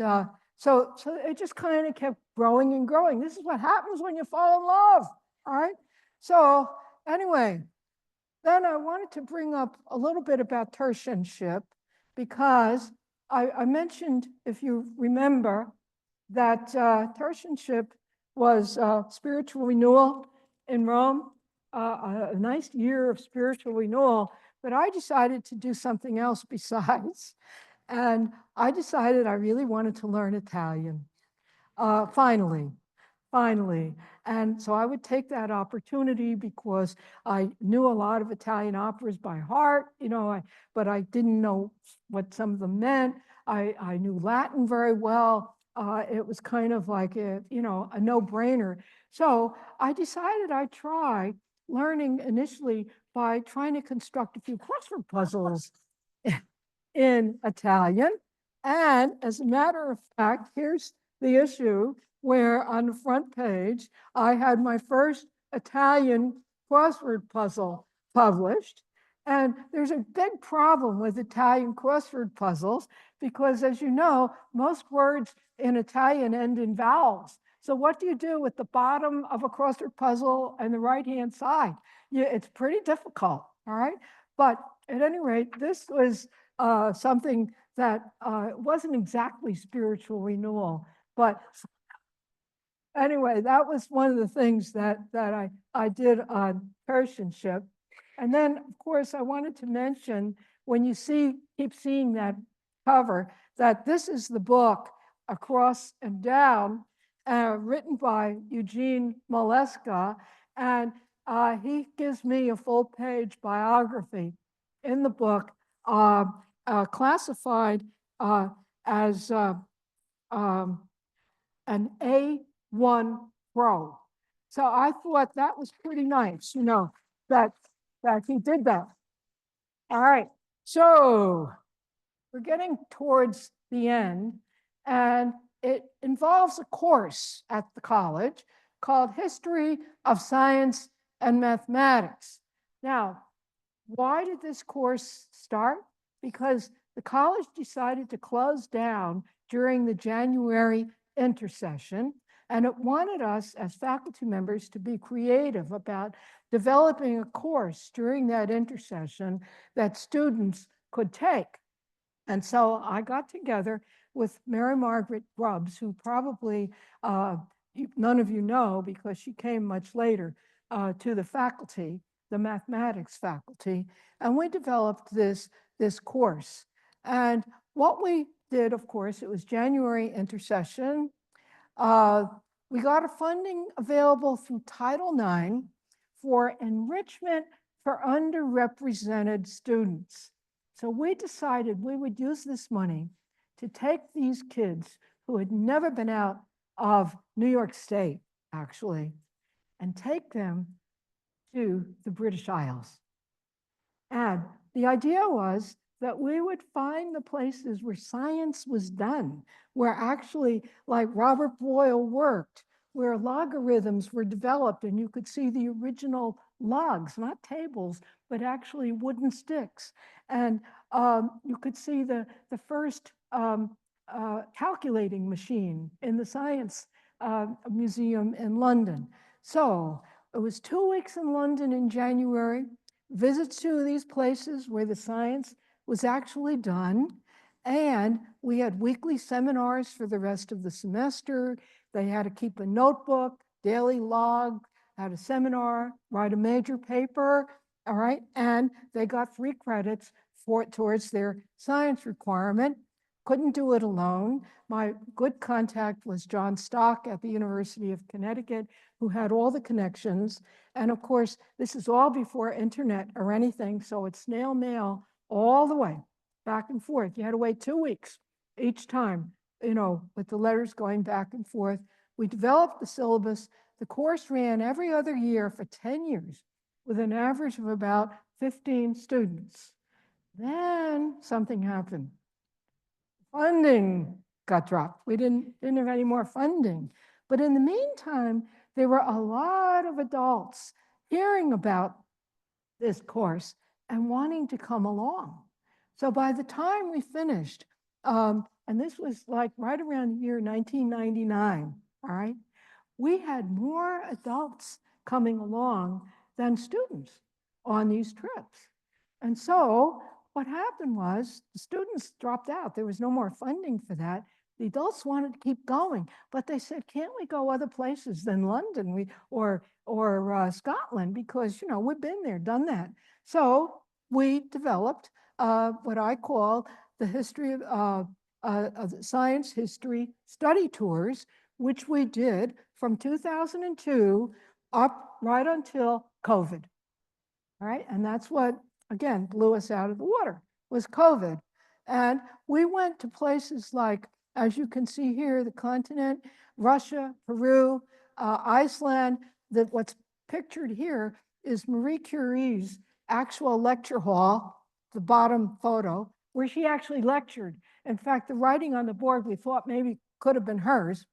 so it just kind of kept growing and growing. This is what happens when you fall in love, all right? So anyway, then I wanted to bring up a little bit about tertianship because I mentioned, if you remember, that tertianship was spiritual renewal in Rome, a nice year of spiritual renewal, but I decided to do something else besides. And I decided I really wanted to learn Italian, finally. And so I would take that opportunity because I knew a lot of Italian operas by heart, but I didn't know what some of them meant. I knew Latin very well. It was kind of like a no-brainer. So I decided I'd try learning initially by trying to construct a few crossword puzzles in Italian. And as a matter of fact, here's the issue where on the front page, I had my first Italian crossword puzzle published. And there's a big problem with Italian crossword puzzles because, as you know, most words in Italian end in vowels. So what do you do with the bottom of a crossword puzzle and the right-hand side? It's pretty difficult, all right? But at any rate, this was something that wasn't exactly spiritual renewal, but anyway, that was one of the things that I did on tertianship. And then, of course, I wanted to mention, when you keep seeing that cover, that this is the book Across and Down, written by Eugene Maleska, and he gives me a full-page biography in the book, classified as an A1 Pro. So I thought that was pretty nice, that he did that. All right, so we're getting towards the end, and it involves a course at the college called History of Science and Mathematics. Now, why did this course start? Because the college decided to close down during the January intersession, and it wanted us as faculty members to be creative about developing a course during that intercession that students could take. And so I got together with Mary Margaret Grubbs, who probably none of you know because she came much later to the faculty, the mathematics faculty, and we developed this course. And what we did, of course, it was January intercession. We got a funding available through Title IX for enrichment for underrepresented students. So we decided we would use this money to take these kids who had never been out of New York State, actually, and take them to the British Isles. And the idea was that we would find the places where science was done, where actually, like Robert Boyle worked, where logarithms were developed and you could see the original logs, not tables, but actually wooden sticks. And you could see the first calculating machine in the Science Museum in London. So it was 2 weeks in London in January, visits to these places where the science was actually done. And we had weekly seminars for the rest of the semester. They had to keep a notebook, daily log, had a seminar, write a major paper, all right? And they got 3 credits towards their science requirement. Couldn't do it alone. My good contact was John Stock at the University of Connecticut, who had all the connections. And of course, this is all before internet or anything, so it's snail mail all the way, back and forth. You had to wait 2 weeks each time, with the letters going back and forth. We developed the syllabus. The course ran every other year for 10 years with an average of about 15 students. Then something happened. Funding got dropped. We didn't have any more funding. But in the meantime, there were a lot of adults hearing about this course and wanting to come along. So by the time we finished, and this was like right around the year 1999, all right? We had more adults coming along than students on these trips. And so what happened was the students dropped out. There was no more funding for that. The adults wanted to keep going, but they said, can't we go other places than London or Scotland? Because, you know, we've been there, done that. So we developed what I call the history of science history study tours, which we did from 2002 up right until COVID. All right, and that's what, again, blew us out of the water, was COVID. And we went to places like, as you can see here, the continent, Russia, Peru, Iceland. What's pictured here is Marie Curie's actual lecture hall, the bottom photo, where she actually lectured. In fact, the writing on the board we thought maybe could have been hers.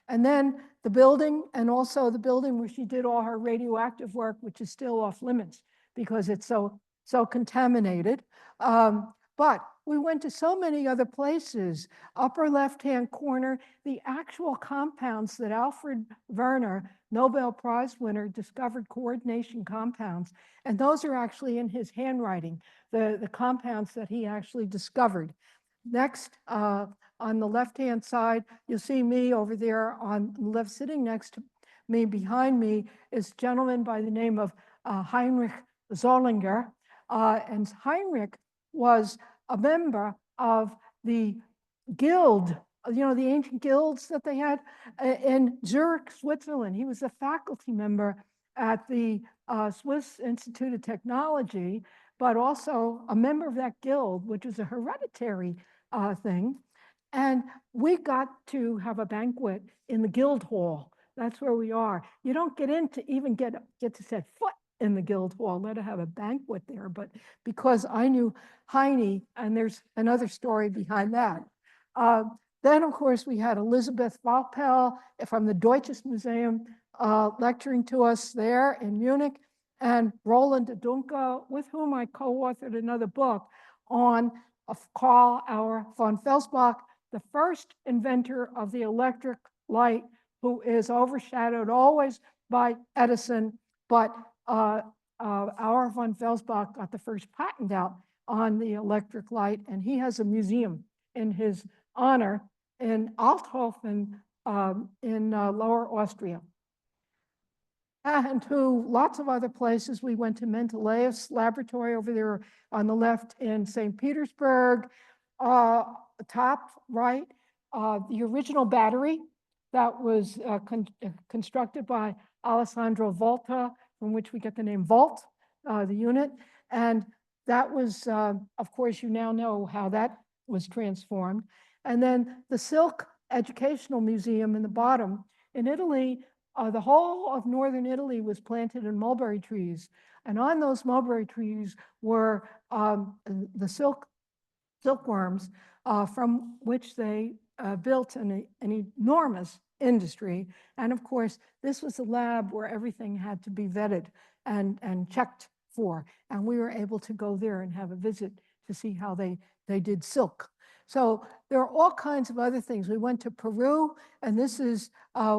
And then the building, and also the building where she did all her radioactive work, which is still off limits because it's so contaminated. But we went to so many other places. Upper left-hand corner, the actual compounds that Alfred Werner, Nobel Prize winner, discovered coordination compounds. And those are actually in his handwriting, the compounds that he actually discovered. Next, on the left-hand side, you'll see me over there on the left, sitting next to me, behind me, is a gentleman by the name of Heinrich Zollinger. And Heinrich was a member of the guild, you know, the ancient guilds that they had in Zurich, Switzerland. He was a faculty member at the Swiss Institute of Technology, but also a member of that guild, which was a hereditary thing. And we got to have a banquet in the guild hall. That's where we are. You don't get in to even get to set foot in the guild hall, let alone have a banquet there. But because I knew Heine, and there's another story behind that. Then, of course, we had Elizabeth Walpel from the Deutsches Museum lecturing to us there in Munich, and Roland de Dunke, with whom I co-authored another book on Karl Auer von Felsbach, the first inventor of the electric light, who is overshadowed always by Edison, but Auer von Felsbach got the first patent out on the electric light, and he has a museum in his honor in Althofen in Lower Austria. And to lots of other places. We went to Mendeleev's laboratory over there on the left in St. Petersburg. Top right, the original battery that was constructed by Alessandro Volta, from which we get the name Volt, the unit. And that was, of course, you now know how that was transformed. And then the Silk Educational Museum in the bottom. In Italy, the whole of northern Italy was planted in mulberry trees. And on those mulberry trees were the silkworms, from which they built an enormous industry. And of course, this was a lab where everything had to be vetted and checked for. And we were able to go there and have a visit to see how they did silk. So there are all kinds of other things. We went to Peru, and this is, by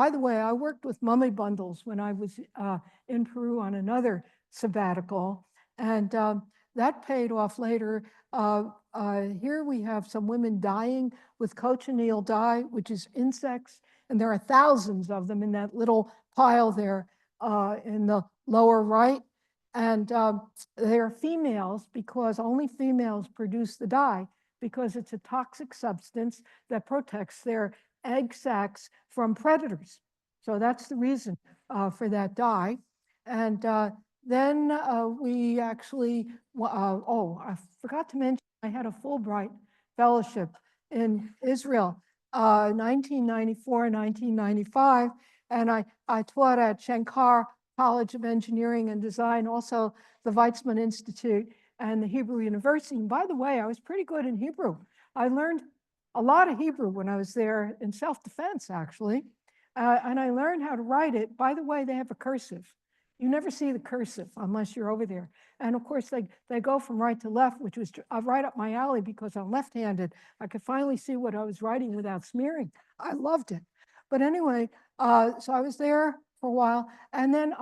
the way, I worked with mummy bundles when I was in Peru on another sabbatical, and that paid off later. Here we have some women dyeing with cochineal dye, which is insects, and there are thousands of them in that little pile there in the lower right. And they are females because only females produce the dye, because it's a toxic substance that protects their egg sacs from predators. So that's the reason for that dye. And then we actually, I forgot to mention, I had a Fulbright fellowship in Israel, 1994, 1995, and I taught at Shankar College of Engineering and Design, also the Weizmann Institute and the Hebrew University. And by the way, I was pretty good in Hebrew. I learned a lot of Hebrew when I was there in self-defense, actually. And I learned how to write it. By the way, they have a cursive. You never see the cursive unless you're over there. And of course, they go from right to left, which was right up my alley because I'm left-handed. I could finally see what I was writing without smearing. I loved it. But anyway, so I was there for a while. And then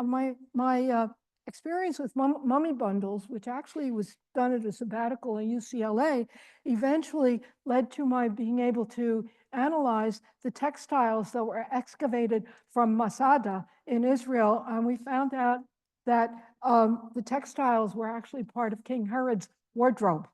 my experience with mummy bundles, which actually was done at a sabbatical at UCLA, eventually led to my being able to analyze the textiles that were excavated from Masada in Israel. And we found out that the textiles were actually part of King Herod's wardrobe.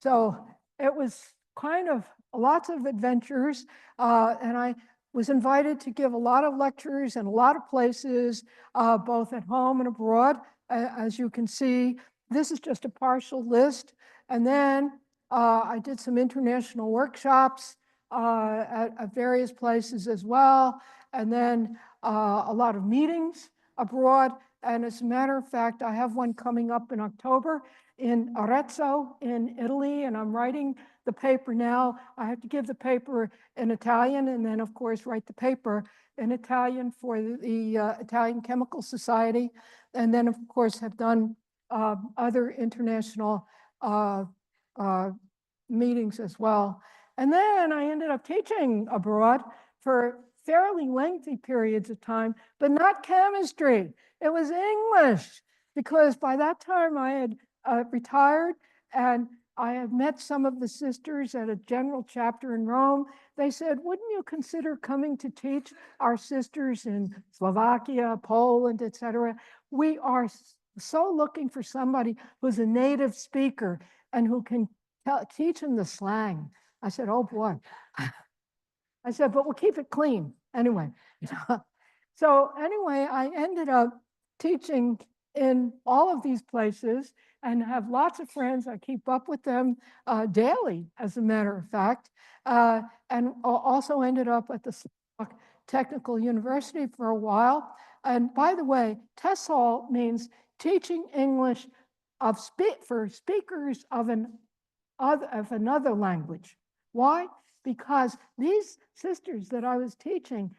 So it was kind of lots of adventures. And I was invited to give a lot of lectures in a lot of places, both at home and abroad. As you can see, this is just a partial list. And then I did some international workshops at various places as well. And then a lot of meetings abroad. And as a matter of fact, I have one coming up in October in Arezzo in Italy, and I'm writing the paper now. I have to give the paper in Italian and then, of course, write the paper in Italian for the Italian Chemical Society. And then, of course, have done other international meetings as well. And then I ended up teaching abroad for fairly lengthy periods of time, but not chemistry. It was English, because by that time I had retired, and I had met some of the sisters at a general chapter in Rome. They said, wouldn't you consider coming to teach our sisters in Slovakia, Poland, etc.? We are so looking for somebody who's a native speaker and who can teach them the slang. I said, oh boy. I said, but we'll keep it clean anyway. So anyway, I ended up teaching in all of these places and have lots of friends. I keep up with them daily, as a matter of fact, and also ended up at the Slovak Technical University for a while. And by the way, TESOL means teaching English for speakers of another language. Why? Because these sisters that I was teaching,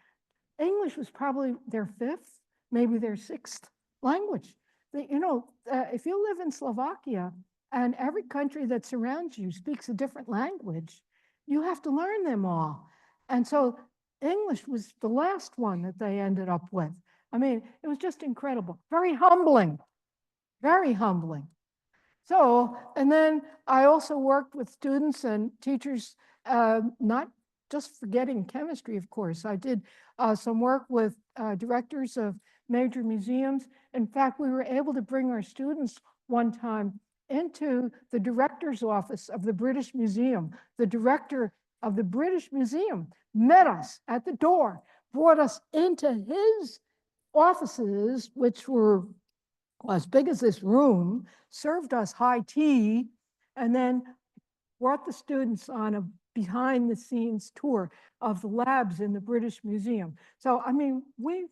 English was probably their fifth, maybe their sixth language. If you live in Slovakia and every country that surrounds you speaks a different language, you have to learn them all. And so English was the last one that they ended up with. I mean, it was just incredible. Very humbling, very humbling. So, and then I also worked with students and teachers, not just forgetting chemistry, of course. I did some work with directors of major museums. In fact, we were able to bring our students one time into the director's office of the British Museum. The director of the British Museum met us at the door, brought us into his offices, which were as big as this room, served us high tea, and then brought the students on a behind the scenes tour of the labs in the British Museum. So, I mean, we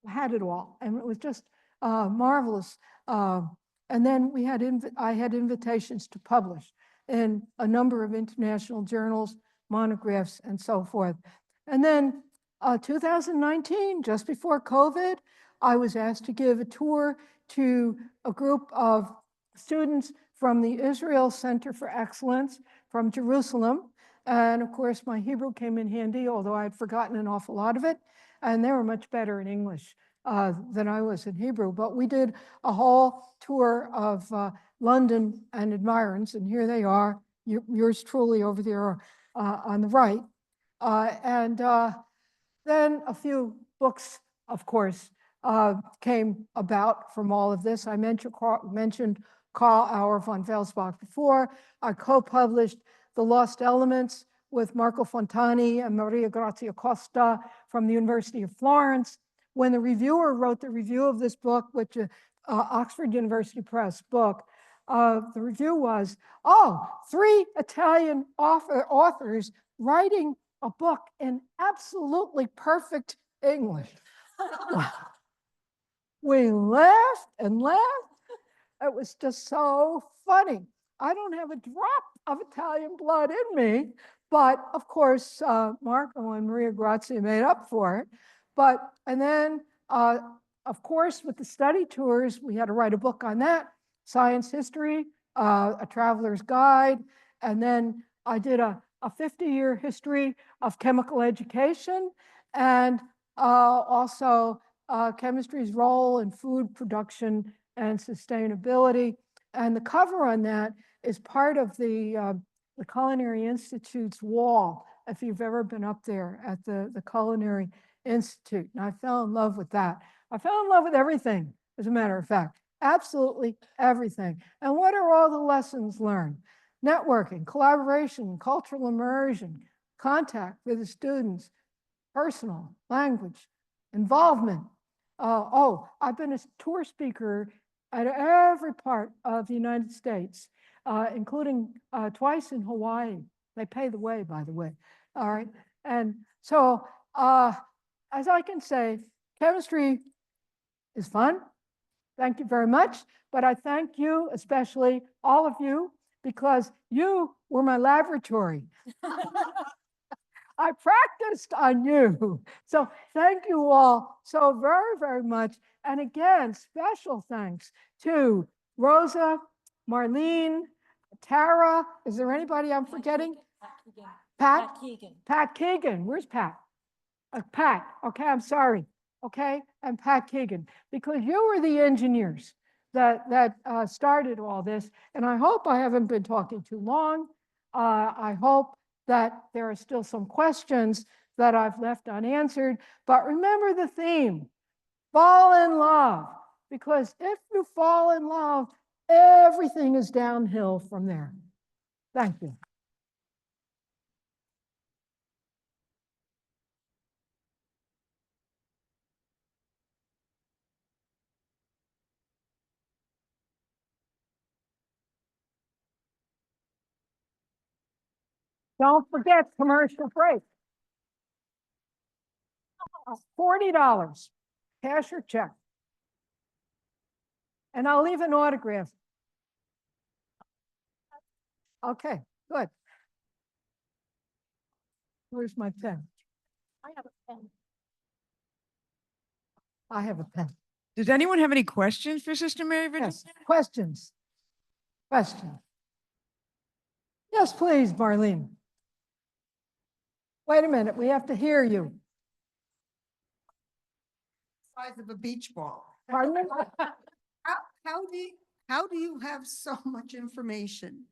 had it all, and it was just marvelous. And then I had invitations to publish in a number of international journals, monographs, and so forth. And then 2019, just before COVID, I was asked to give a tour to a group of students from the Israel Center for Excellence from Jerusalem. And of course, my Hebrew came in handy, although I had forgotten an awful lot of it. And they were much better in English than I was in Hebrew. But we did a whole tour of London and environs. And here they are, yours truly over there on the right. And then a few books, of course, came about from all of this. I mentioned Karl Auer von Welsbach before. I co-published The Lost Elements with Marco Fontani and Maria Grazia Costa from the University of Florence. When the reviewer wrote the review of this book, which Oxford University Press book, the review was, oh, 3 Italian authors writing a book in absolutely perfect English. We laughed and laughed. It was just so funny. I don't have a drop of Italian blood in me, but of course, Marco and Maria Grazia made up for it. And then of course, with the study tours, we had to write a book on that, science history, a traveler's guide, and then I did a 50-year history of chemical education, and also chemistry's role in food production and sustainability. And the cover on that is part of the Culinary Institute's wall, if you've ever been up there at the Culinary Institute. And I fell in love with that. I fell in love with everything, as a matter of fact, absolutely everything. And what are all the lessons learned? Networking, collaboration, cultural immersion, contact with the students, personal, language, involvement. I've been a tour speaker at every part of the United States, including twice in Hawaii. They pay the way, by the way. All right. And so, as I can say, chemistry is fun. Thank you very much. But I thank you, especially all of you, because you were my laboratory. I practiced on you. So thank you all so very, very much. And again, special thanks to Rosa, Marlene, Tara. Is there anybody I'm forgetting? Pat Keegan. Pat Keegan. Where's Pat? Pat. Okay, I'm sorry. Okay, and Pat Keegan, because you were the engineers that started all this. And I hope I haven't been talking too long. I hope that there are still some questions that I've left unanswered. But remember the theme, fall in love. Because if you fall in love, everything is downhill from there. Thank you. Don't forget commercial break. $40, cash or check. And I'll leave an autograph. Okay, good. Where's my pen? I have a pen. I have a pen. Does anyone have any questions for Sister Mary Virginia? Yes, questions. Questions. Yes, please, Marlene. Wait a minute, we have to hear you. Size of a beach ball. Pardon me? How do you have so much information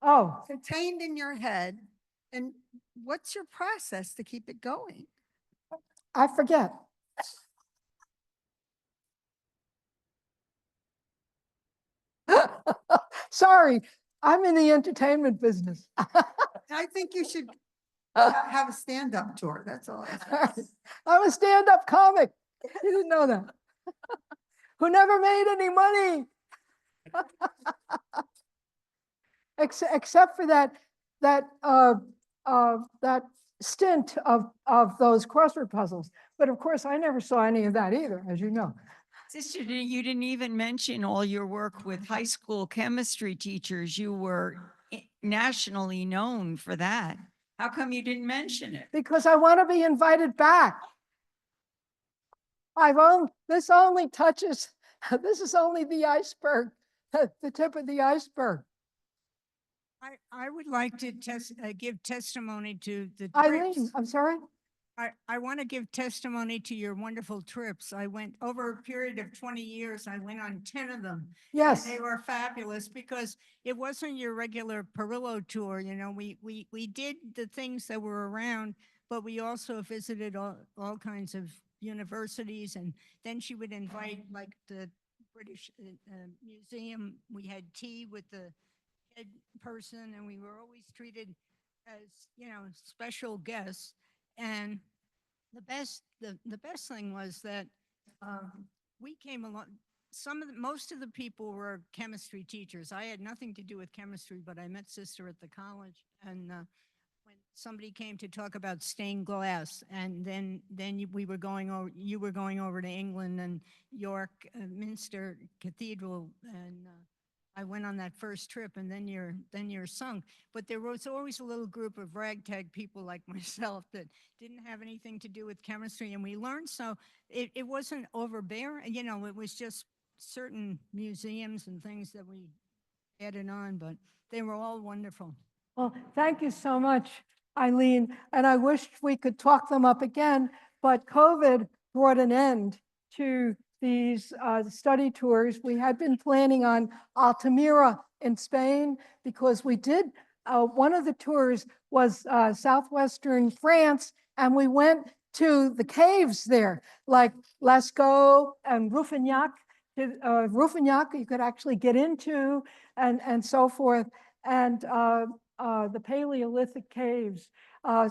Oh, contained in your head? And what's your process to keep it going? I forget. Sorry, I'm in the entertainment business. I think you should have a stand-up tour. That's all. I'm a stand-up comic. You didn't know that. Who never made any money. Except for that stint of those crossword puzzles. But of course, I never saw any of that either, as you know. Sister, you didn't even mention all your work with high school chemistry teachers. You were nationally known for that. How come you didn't mention it? Because I want to be invited back. This only touches, this is only the iceberg, the tip of the iceberg. I would like to give testimony to the Eileen, trips. I'm sorry? I want to give testimony to your wonderful trips. I went over a period of 20 years. I went on 10 of them. Yes. They were fabulous because it wasn't your regular Perillo tour. You know, we did the things that were around, but we also visited all kinds of universities. And then she would invite like the British Museum. We had tea with the head person and we were always treated as, you know, special guests. And the best thing was that we came along. Most of the people were chemistry teachers. I had nothing to do with chemistry, but I met Sister at the college, and when somebody came to talk about stained glass, and then we were going over. You were going over to England and York Minster Cathedral, and I went on that first trip and then you're sunk. But there was always a little group of ragtag people like myself that didn't have anything to do with chemistry. And we learned, so it wasn't overbearing, you know, it was just certain museums and things that we added on, but they were all wonderful. Well, thank you so much, Eileen. And I wish we could talk them up again, but COVID brought an end to these study tours. We had been planning on Altamira in Spain because we did, one of the tours was southwestern France, and we went to the caves there, like Lascaux and Rouffignac. Rouffignac you could actually get into, and so forth. And the Paleolithic caves.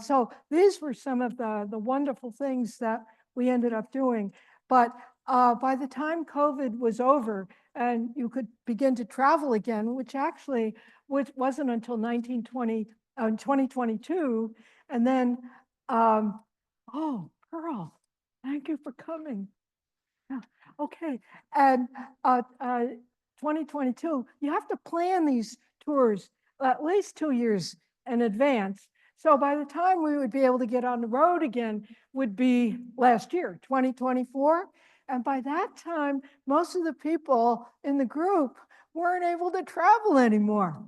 So these were some of the wonderful things that we ended up doing. But by the time COVID was over and you could begin to travel again, which actually wasn't until 2022. And then, oh, Pearl, thank you for coming. Yeah, okay, and 2022, you have to plan these tours at least 2 years in advance. So by the time we would be able to get on the road again would be last year, 2024. And by that time, most of the people in the group weren't able to travel anymore.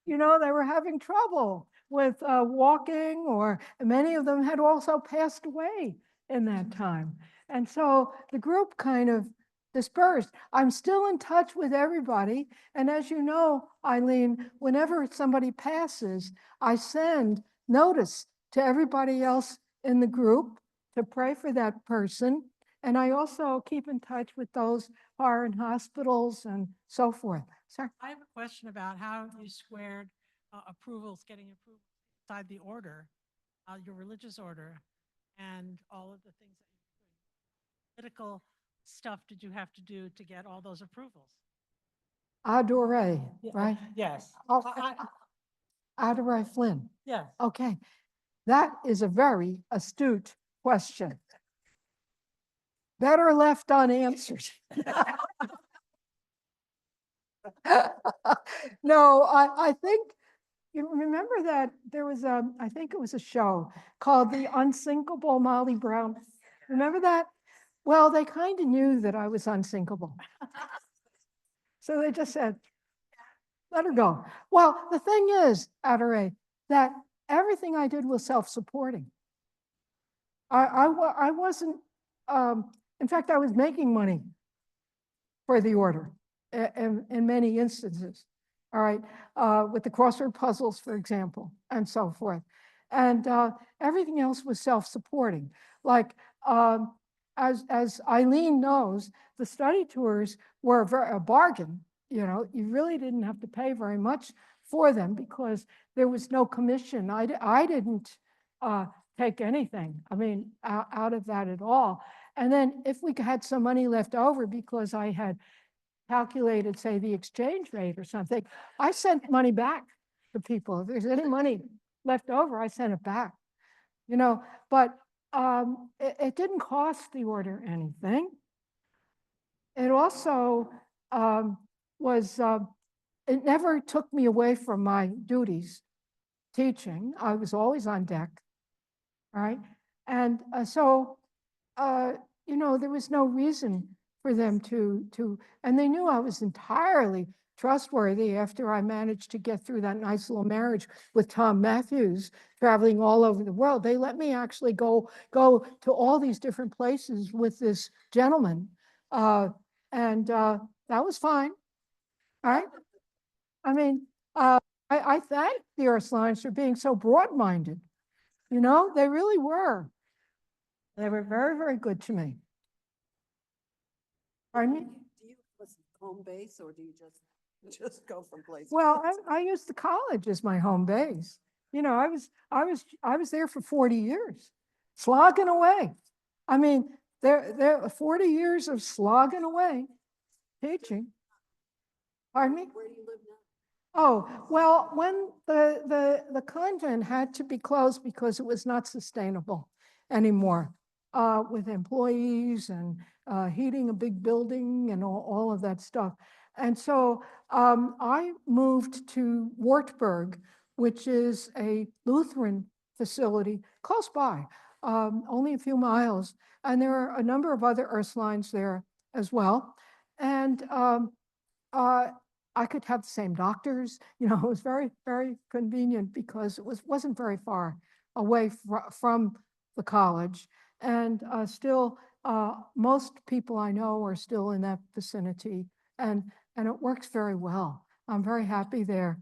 You know, they were having trouble with walking, or many of them had also passed away in that time. And so the group kind of dispersed. I'm still in touch with everybody. And as you know, Eileen, whenever somebody passes, I send notice to everybody else in the group to pray for that person. And I also keep in touch with those who are in hospitals and so forth. Sir? I have a question about how you squared approvals, getting approval inside the order, your religious order, and all of the things that you're doing. Political stuff did you have to do to get all those approvals? Adore, right? Yes. Oh, Adore Flynn. Yes. Okay, that is a very astute question. Better left unanswered. No, I think, you remember that there was I think it was a show called The Unsinkable Molly Brown. Remember that? Well, they kind of knew that I was unsinkable. So they just said, let her go. Well, the thing is, Adore, that everything I did was self-supporting. I wasn't, in fact, I was making money for the order in many instances, all right, with the crossword puzzles, for example, and so forth. And everything else was self-supporting. Like, as Eileen knows, the study tours were a bargain. You know, you really didn't have to pay very much for them because there was no commission. I didn't take anything, I mean, out of that at all. And then if we had some money left over because I had calculated, say, the exchange rate or something, I sent money back to people. If there's any money left over, I sent it back. You know, but it didn't cost the order anything. It also it never took me away from my duties teaching. I was always on deck, right? And so, you know, there was no reason for them to, and they knew I was entirely trustworthy after I managed to get through that nice little marriage with Tom Matthews, traveling all over the world. They let me actually go to all these different places with this gentleman. And that was fine, all right? I mean, I thank the Ursulines for being so broad-minded. You know, they really were. They were very, very good to me. Pardon me? Do you was home base or do you just go from place? to Well, place? I used the college as my home base. You know, I was there for 40 years, slogging away. I mean, there 40 years of slogging away, teaching. Pardon me? Where do you live now? Oh, well, when the convent had to be closed because it was not sustainable anymore, with employees and heating a big building and all of that stuff. And so I moved to Wartburg, which is a Lutheran facility close by, only a few miles. And there are a number of other Ursulines there as well. And I could have the same doctors. You know, it was very, very convenient because it wasn't very far away from the college. And still, most people I know are still in that vicinity, and it works very well. I'm very happy there.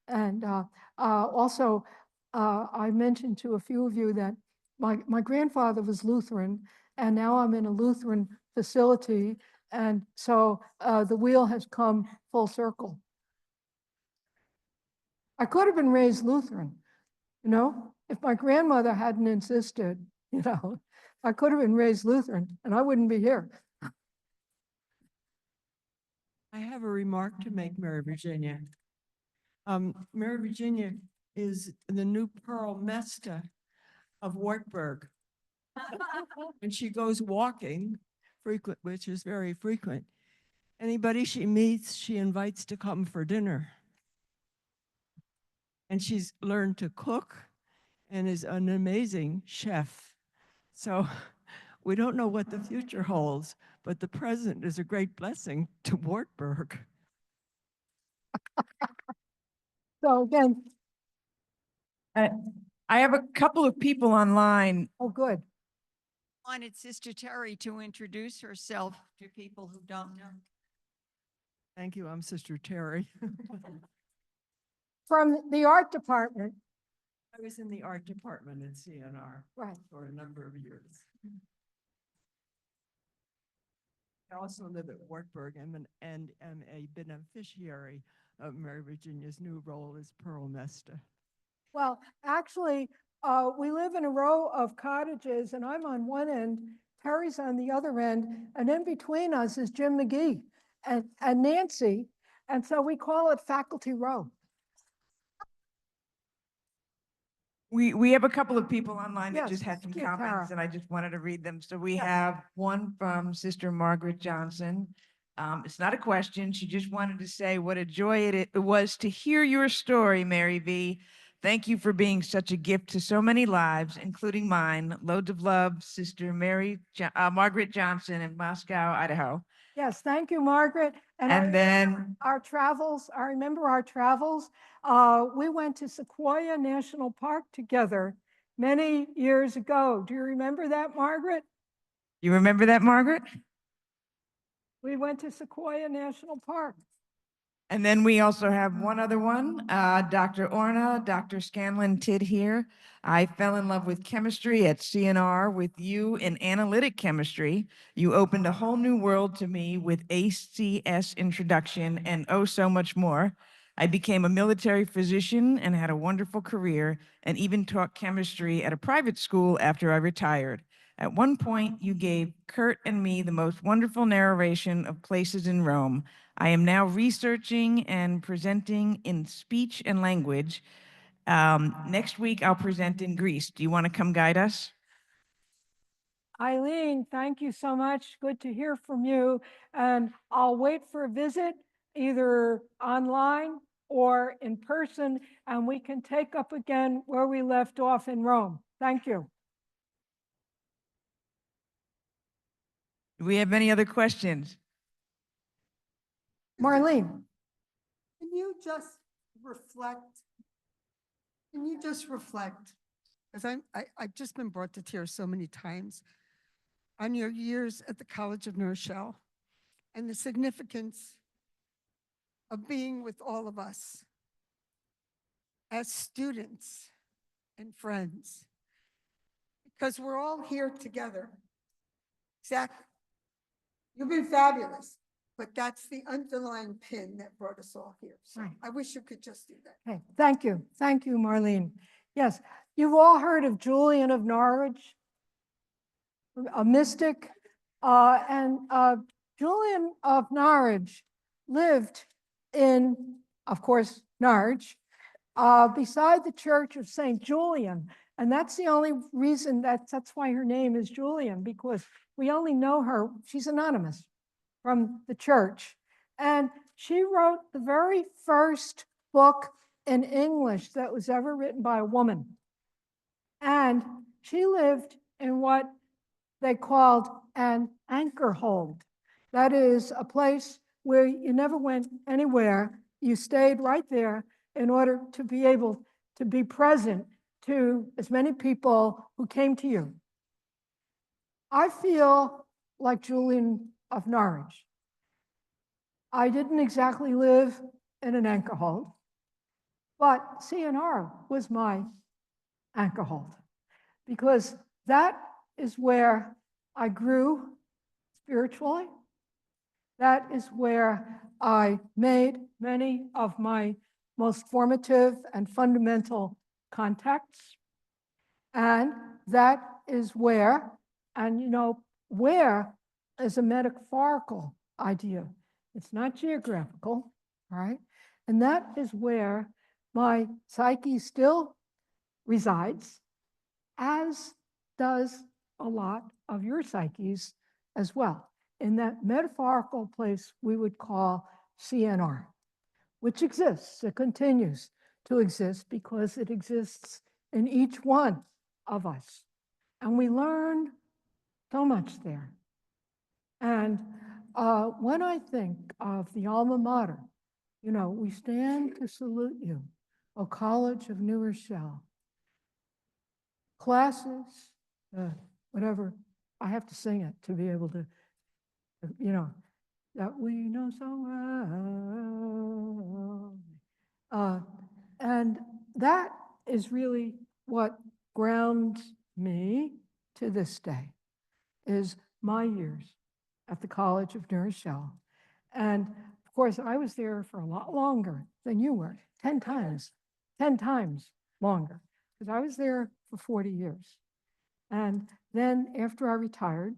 And also, I mentioned to a few of you that my grandfather was Lutheran, and now I'm in a Lutheran facility. And so the wheel has come full circle. I could have been raised Lutheran, you know, if my grandmother hadn't insisted, you know, I could have been raised Lutheran and I wouldn't be here. I have a remark to make, Mary Virginia. Mary Virginia is the new Pearl Mesta of Wartburg. When she goes walking, which is very frequent, anybody she meets, she invites to come for dinner. And she's learned to cook and is an amazing chef. So we don't know what the future holds, but the present is a great blessing to Wartburg. So again, I have a couple of people online. oh, good. Wanted Sister Terry to introduce herself to people who don't know. Thank you, I'm Sister Terry. From the art department. I was in the art department at CNR Right. for a number of years. I also live at Wartburg and am a beneficiary of Mary Virginia's new role as Pearl Mesta. Well, actually, we live in a row of cottages, and I'm on one end, Terry's on the other end, and in between us is Jim McGee and Nancy, and so we call it Faculty Row. We have a couple of people online that Yes, just had some thank you, comments, Tara. and I just wanted to read them. So we Yes. have one from Sister Margaret Johnson. It's not a question. She just wanted to say what a joy it was to hear your story, Mary V. Thank you for being such a gift to so many lives, including mine. Loads of love, Sister Margaret Johnson in Moscow, Idaho. Yes, thank you, Margaret. And And then our travels, I remember our travels. We went to Sequoia National Park together many years ago. Do you remember that, Margaret? you remember that, Margaret? We went to Sequoia National Park. And then we also have one other one, Dr. Orna, Dr. Scanlon Tidd here. I fell in love with chemistry at CNR with you in analytic chemistry. You opened a whole new world to me with ACS introduction and oh so much more. I became a military physician and had a wonderful career and even taught chemistry at a private school after I retired. At one point, you gave Kurt and me the most wonderful narration of places in Rome. I am now researching and presenting in speech and language. Next week, I'll present in Greece. Do you want to come guide us? Eileen, thank you so much. Good to hear from you. And I'll wait for a visit, either online or in person, and we can take up again where we left off in Rome. Thank you. Do we have any other questions? Marlene. Can you just reflect? Can you just reflect? Because I've just been brought to tears so many times on your years at the College of New Rochelle and the significance of being with all of us as students and friends, because we're all here together. Exactly. You've been fabulous, but that's the underlying pin that brought us all here. So Right. I wish you could just do that. Okay, thank you. Thank you, Marlene. Yes, you've all heard of Julian of Norwich, a mystic. Julian of Norwich lived in, of course, Norwich, beside the church of St. Julian. And that's the only reason that's why her name is Julian, because we only know her, she's anonymous from the church. And She wrote the very first book in English that was ever written by a woman. And she lived in what they called an anchor hold. That is a place where you never went anywhere. You stayed right there in order to be able to be present to as many people who came to you. I feel like Julian of Norwich. I didn't exactly live in an anchor hold, but CNR was my anchor hold because that is where I grew spiritually. That is where I made many of my most formative and fundamental contacts. And that is where, and you know, where is a metaphorical idea. It's not geographical, all right? And that is where my psyche still resides, as does a lot of your psyches as well, in that metaphorical place we would call CNR, which exists. It continues to exist because it exists in each one of us. And we learn so much there. And when I think of the alma mater, you know, we stand to salute you, O College of New Rochelle. Classes, whatever, I have to sing it to be able to, you know, that we know so well. And that is really what grounds me to this day, is my years at the College of New Rochelle. And of course, I was there for a lot longer than you were, 10 times longer, because I was there for 40 years. And then after I retired,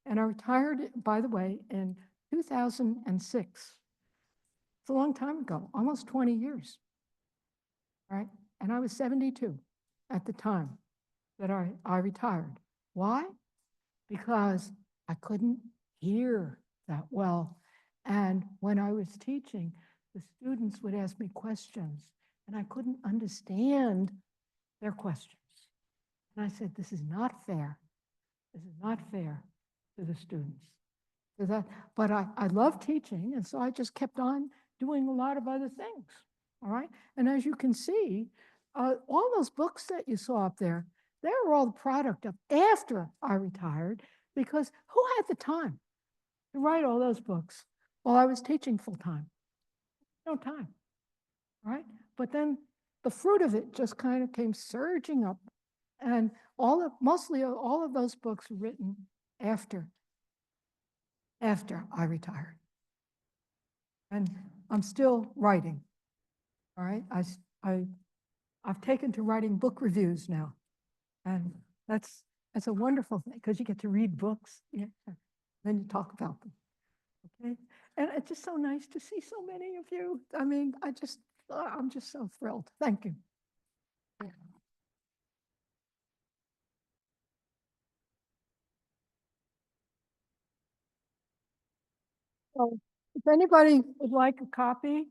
and I retired, by the way, in 2006. It's a long time ago, almost 20 years, right? And I was 72 at the time that I retired. Why? Because I couldn't hear that well. And when I was teaching, the students would ask me questions, and I couldn't understand their questions. And I said, this is not fair. This is not fair to the students. So that, but I love teaching, and so I just kept on doing a lot of other things, all right? And as you can see, all those books that you saw up there, they were all the product of after I retired, because who had the time to write all those books while I was teaching full-time? No time, right? But then the fruit of it just kind of came surging up, and mostly all of those books were written after I retired. And I'm still writing, all right? I've taken to writing book reviews now. And that's a wonderful thing, because you get to read books, yeah, then you talk about them, okay? And it's just so nice to see so many of you. I mean, I'm just so thrilled. Thank you. So if anybody would like a copy